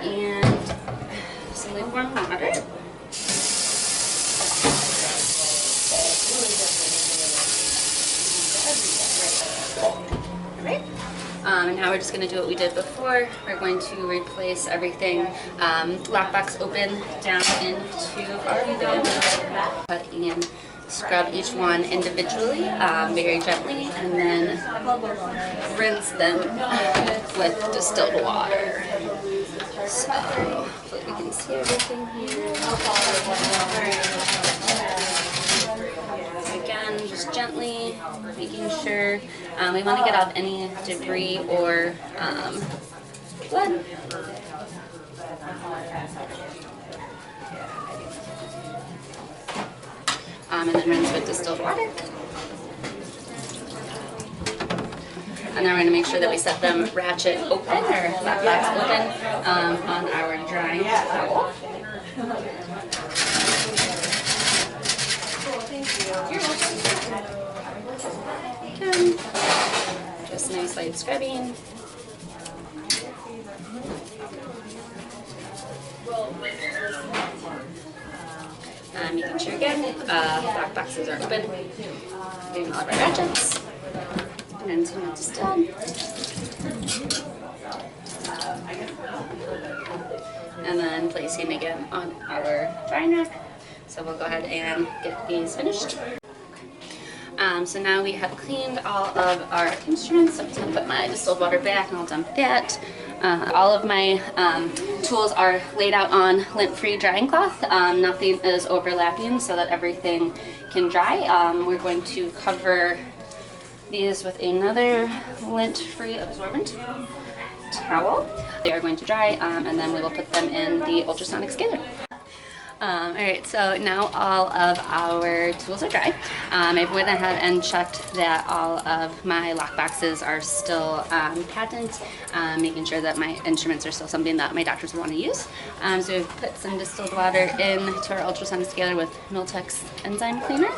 and some lukewarm water. Alright. And now we're just going to do what we did before. We're going to replace everything lockbox open down into our bin. Cut and scrub each one individually, very gently, and then rinse them with distilled water. So hopefully we can see everything here. Again, just gently making sure we want to get out any debris or blood. And then rinse with distilled water. And then we're going to make sure that we set them ratchet open or lockbox open on our drying towel. Again, just nice light scrubbing. Making sure again, black boxes are open. Doing all of our ratchets. And so much distilled. And then placing again on our drying rack. So we'll go ahead and get these finished. So now we have cleaned all of our instruments. So I'm just going to put my distilled water back and I'll dump that. All of my tools are laid out on lint-free drying cloth. Nothing is overlapping so that everything can dry. We're going to cover these with another lint-free absorbent towel. They are going to dry and then we will put them in the ultrasonic scaler. Alright, so now all of our tools are dry. I went ahead and checked that all of my lock boxes are still patent, making sure that my instruments are still something that my doctors would want to use. So we've put some distilled water into our ultrasonic scaler with Miltech's enzyme cleaner.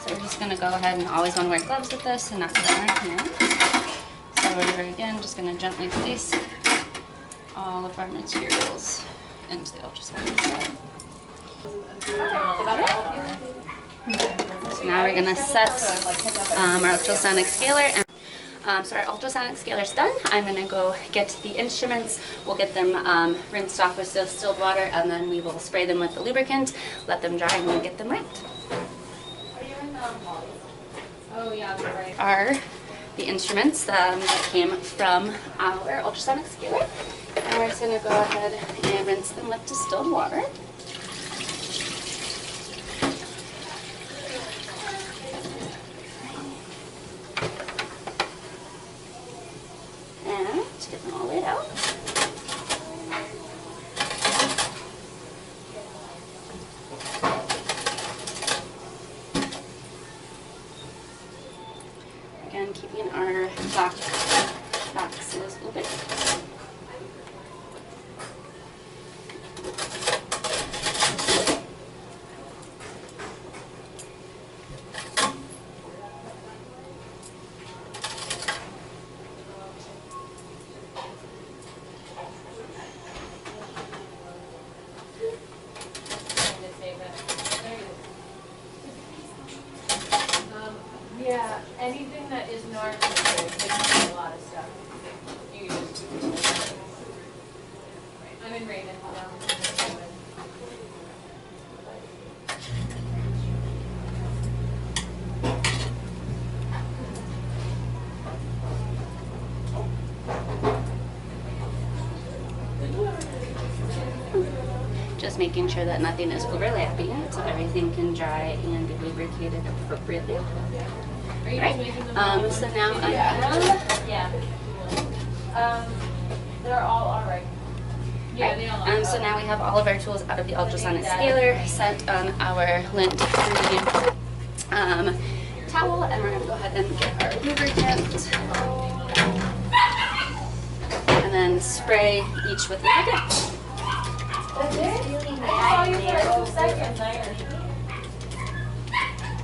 So we're just going to go ahead and always want to wear gloves with this and not put it on our hands. So we're again just going to gently place all of our materials into the ultrasonic scaler. So now we're gonna set our ultrasonic scaler. So our ultrasonic scaler's done. I'm gonna go get the instruments. We'll get them rinsed off with distilled water, and then we will spray them with the lubricant, let them dry, and we'll get them wrapped. Oh yeah, that's right. Are the instruments that came from our ultrasonic scaler. And we're just gonna go ahead and rinse them with distilled water. And get them all laid out. Again, keeping our boxes open. Yeah, anything that is not considered, they can do a lot of stuff. You use. I'm in Raven. Just making sure that nothing is overlapping so everything can dry and be lubricated appropriately. Are you just making them? So now I have, Yeah. They're all alright. Yeah, they all are. so now we have all of our tools out of the ultrasonic scaler, set on our lint-free towel, and we're gonna go ahead and get our lubricant. And then spray each with lubricant. That's it? I saw you for like 2 seconds.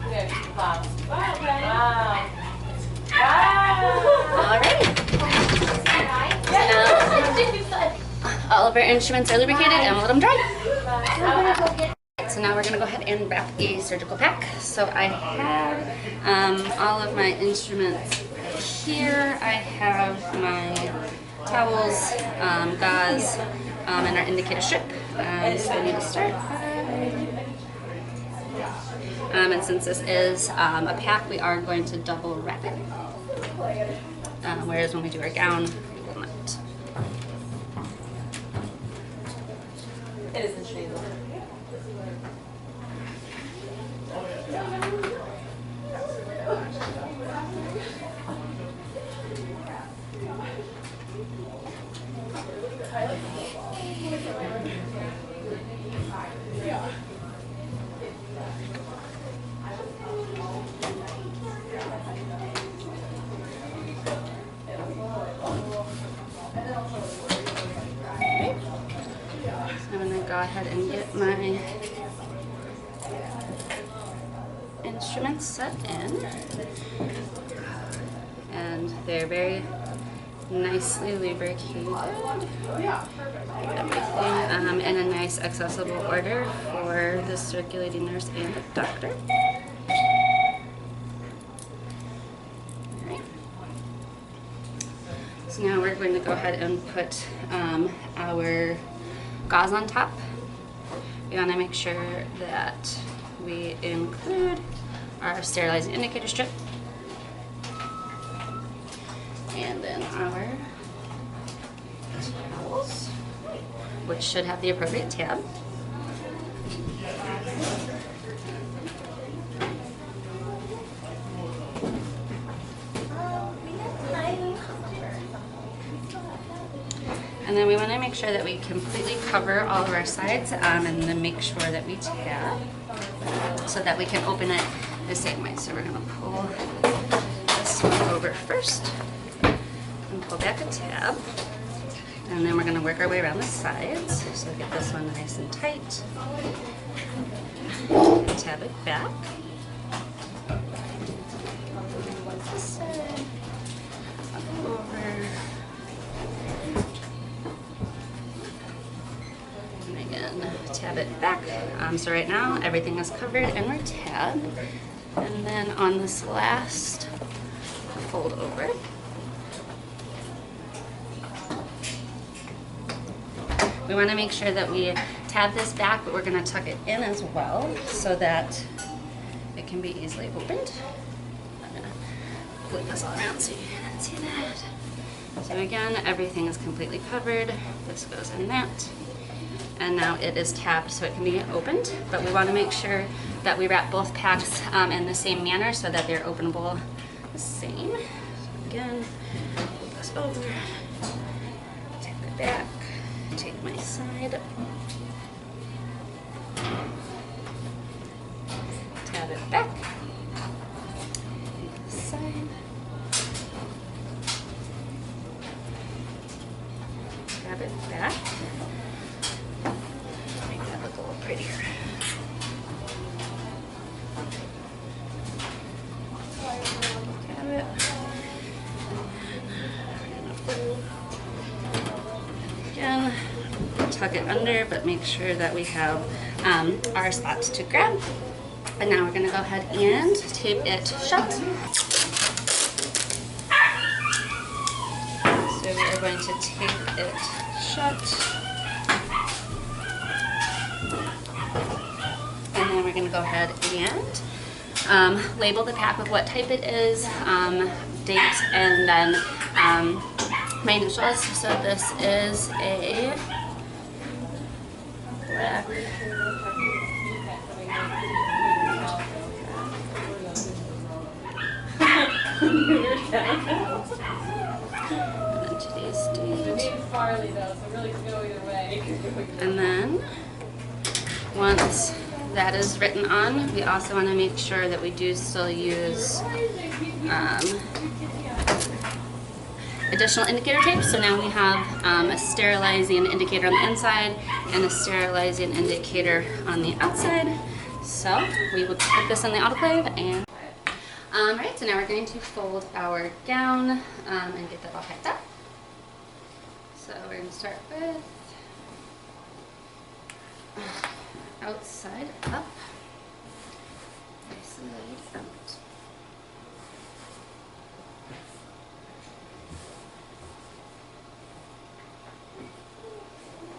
Okay, wow. Wow. Wow. Alright. All of our instruments are lubricated and we'll let them dry. So now we're going to go ahead and wrap a surgical pack. So I have all of my instruments here. I have my towels, gauze, and our indicator strip. So we need to start. And since this is a pack, we are going to double wrap it. Whereas when we do our gown, we will not. It is the shade. I'm going to go ahead and get my instruments set in. And they're very nicely lubricated. Get everything in a nice accessible order for the circulating nurse and the doctor. Alright. So now we're going to go ahead and put our gauze on top. We want to make sure that we include our sterilizing indicator strip and then our towels, which should have the appropriate tab. And then we want to make sure that we completely cover all of our sides and then make sure that we tab so that we can open it the same way. So we're going to pull this one over first and pull back a tab. And then we're going to work our way around the sides. So get this one nice and tight. And tab it back. This side. Up over. And again, tab it back. So right now everything is covered and we're tabbed. And then on this last fold over, we want to make sure that we tab this back, but we're going to tuck it in as well so that it can be easily opened. I'm going to flip this all around so you can see that. So again, everything is completely covered. This goes in that. And now it is tabbed so it can be opened, but we want to make sure that we wrap both packs in the same manner so that they're openable the same. So again, flip this over, take it back, take my side, tab it back, take this side, tab it back. Make that look a little prettier. Tab it. Again, tuck it under, but make sure that we have our spots to grab. And now we're going to go ahead and tape it shut. So we are going to tape it shut. And then we're going to go ahead and label the pack with what type it is, date, and then my initials. So this is a black and then today's date. Farley though, so really could go either way. And then once that is written on, we also want to make sure that we do still use additional indicator tape. So now we have a sterilizing indicator on the inside and a sterilizing indicator on the outside. So we will put this in the autoclave and right, so now we're going to fold our gown and get that all packed up. So we're going to start with outside up, inside out.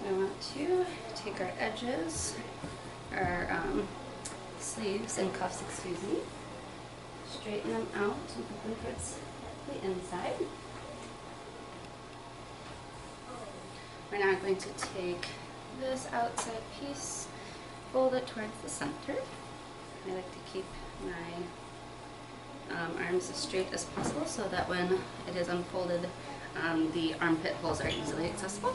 We want to take our edges, our sleeves and cuffs, excuse me, straighten them out and put them towards the inside. We're now going to take this outside piece, fold it towards the center. I like to keep my arms as straight as possible so that when it is unfolded, the armpit holes are easily accessible.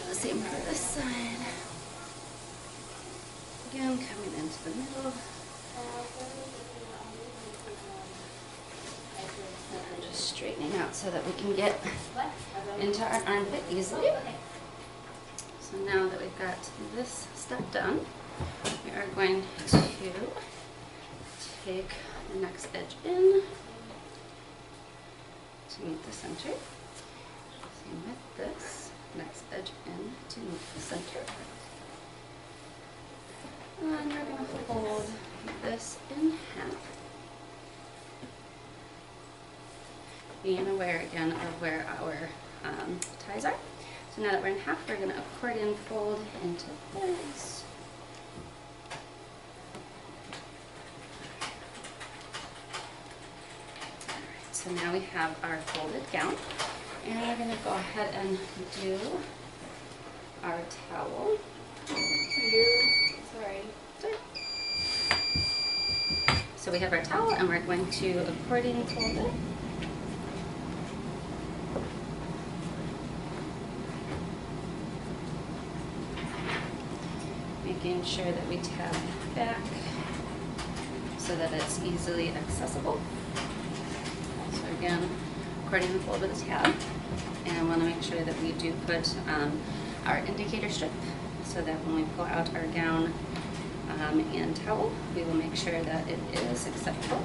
The same for this side. Again, coming into the middle. And just straightening out so that we can get into our armpit easily. So now that we've got this step done, we are going to take the next edge in to meet the center. Same with this, next edge in to meet the center. And we're going to fold this in half, being aware again of where our ties are. So now that we're in half, we're going to accordion fold into this. Alright, so now we have our folded gown. And we're going to go ahead and do our towel. Sorry. So we have our towel and we're going to accordion fold it. Making sure that we tab back so that it's easily accessible. So again, accordion fold with a tab, and I want to make sure that we do put our indicator strip so that when we pull out our gown and towel, we will make sure that it is acceptable.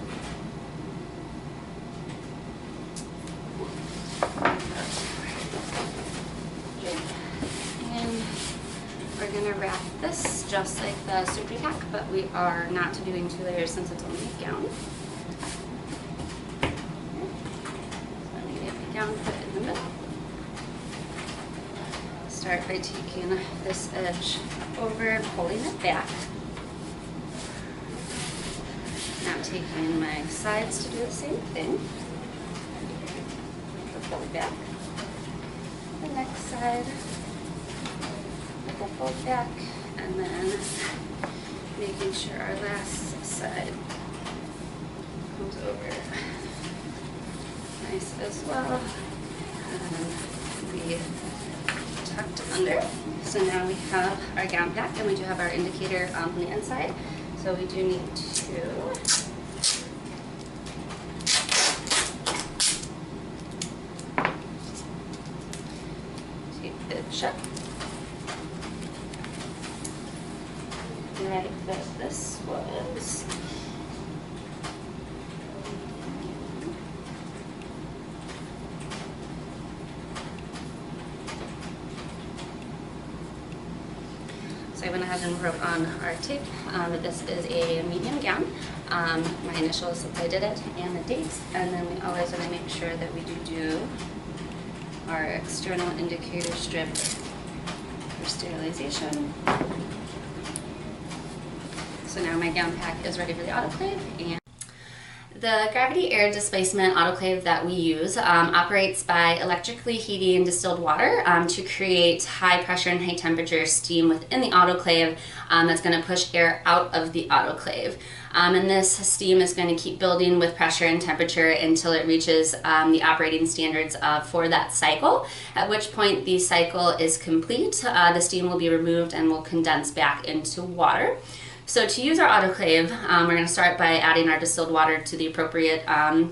And we're we're gonna wrap this just like the surgery pack, but we are not doing 2 layers since it's only a gown. So I'm gonna get the gown put in the middle. Start by taking this edge over, pulling it back. Now taking my sides to do the same thing. Pull it back. The next side. Pull it back, and then making sure our last side comes over nice as well. And we tucked under. So now we have our gown pack, and we do have our indicator on the inside. So we do need to tape it shut. Right, that this was so I went ahead and wrote on our tape that this is a medium gown, my initials since I did it, and the dates, and then we always want to make sure that we do our external indicator strip for sterilization. So now my gown pack is ready for the autoclave. And the gravity air displacement autoclave that we use operates by electrically heating distilled water to create high pressure and high temperature steam within the autoclave that's going to push air out of the autoclave. And this steam is going to keep building with pressure and temperature until it reaches the operating standards for that cycle, at which point the cycle is complete. The steam will be removed and will condense back into water. So to use our autoclave, we're going to start by adding our distilled water to the appropriate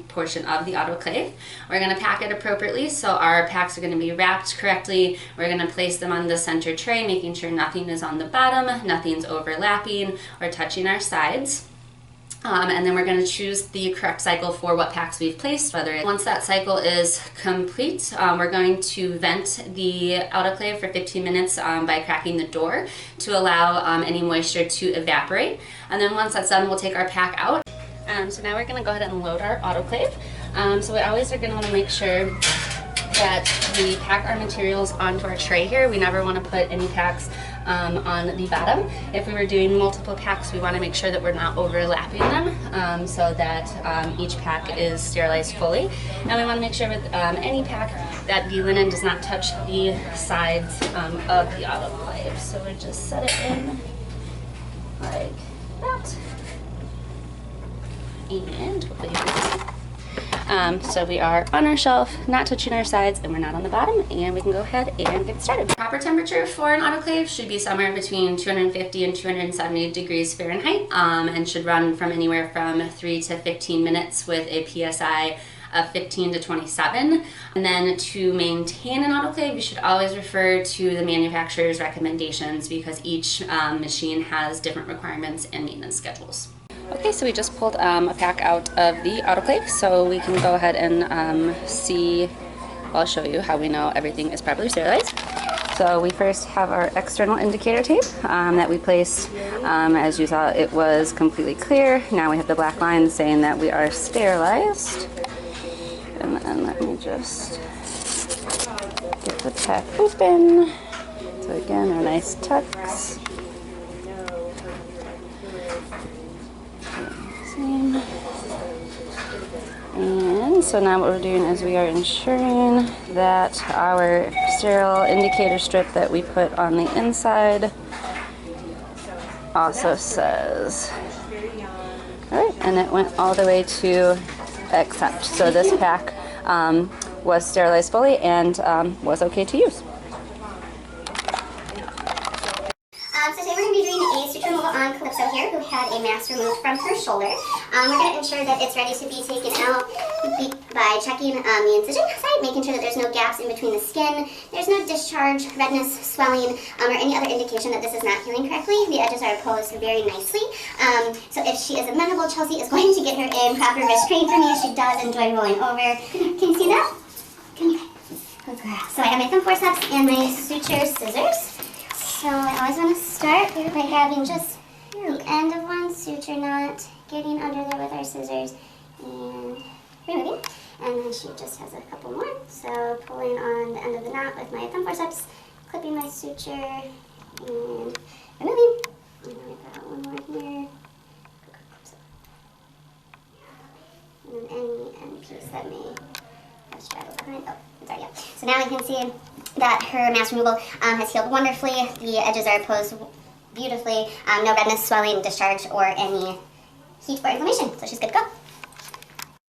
portion of the autoclave. We're going to pack it appropriately, so our packs are going to be wrapped correctly. We're going to place them on the center tray, making sure nothing is on the bottom, nothing's overlapping or touching our sides. And then we're going to choose the correct cycle for what packs we've placed. Once that cycle is complete, we're going to vent the autoclave for 15 minutes by cracking the door to allow any moisture to evaporate. And then once that's done, we'll take our pack out. So now we're going to go ahead and load our autoclave. So we always are going to want to make sure that we pack our materials onto our tray here. We never want to put any packs on the bottom. If we were doing multiple packs, we want to make sure that we're not overlapping them so that each pack is sterilized fully. And we want to make sure with any pack that the linen does not touch the sides of the autoclave. So we just set it in like that. And hopefully you can see. So we are on our shelf, not touching our sides, and we're not on the bottom, and we can go ahead and get started. Proper temperature for an autoclave should be somewhere between 250 and 270 degrees Fahrenheit, and should run from anywhere from 3 to 15 minutes with a PSI of 15 to 27. And then to maintain an autoclave, you should always refer to the manufacturer's recommendations because each machine has different requirements and maintenance schedules. Okay, so we just pulled a pack out of the autoclave, so we can go ahead and see, I'll show you how we know everything is properly sterilized. So we first have our external indicator tape that we placed. As you saw, it was completely clear. Now we have the black line saying that we are sterilized. And then let me just get the pack open. So again, our nice tucks. And so now what we're doing is we are ensuring that our sterile indicator strip that we put on the inside also says, alright, and it went all the way to accept. So this pack was sterilized fully and was okay to use. So today we're going to be doing a suture removal on Calypso here, who had a mass removed from her shoulder. We're going to ensure that it's ready to be taken out by checking the incision site, making sure that there's no gaps in between the skin, there's no discharge, redness, swelling, or any other indication that this is not healing correctly. The edges are posed very nicely. So if she is amenable, Chelsea is going to get her in proper restraint for me. She does enjoy rolling over. Can you see that? Come here. Good girl. So I have my thumb forceps and my suture scissors. So I always want to start by grabbing just the end of one suture knot, getting under there with our scissors, and removing. And then she just has a couple more. So pulling on the end of the knot with my thumb forceps, clipping my suture, and removing. And then I've got one more here. And then any end piece that may have straggled behind. Oh, it's already up. So now we can see that her mass removal has healed wonderfully. The edges are posed beautifully. No redness, swelling, discharge, or any heat or inflammation. So she's good to go.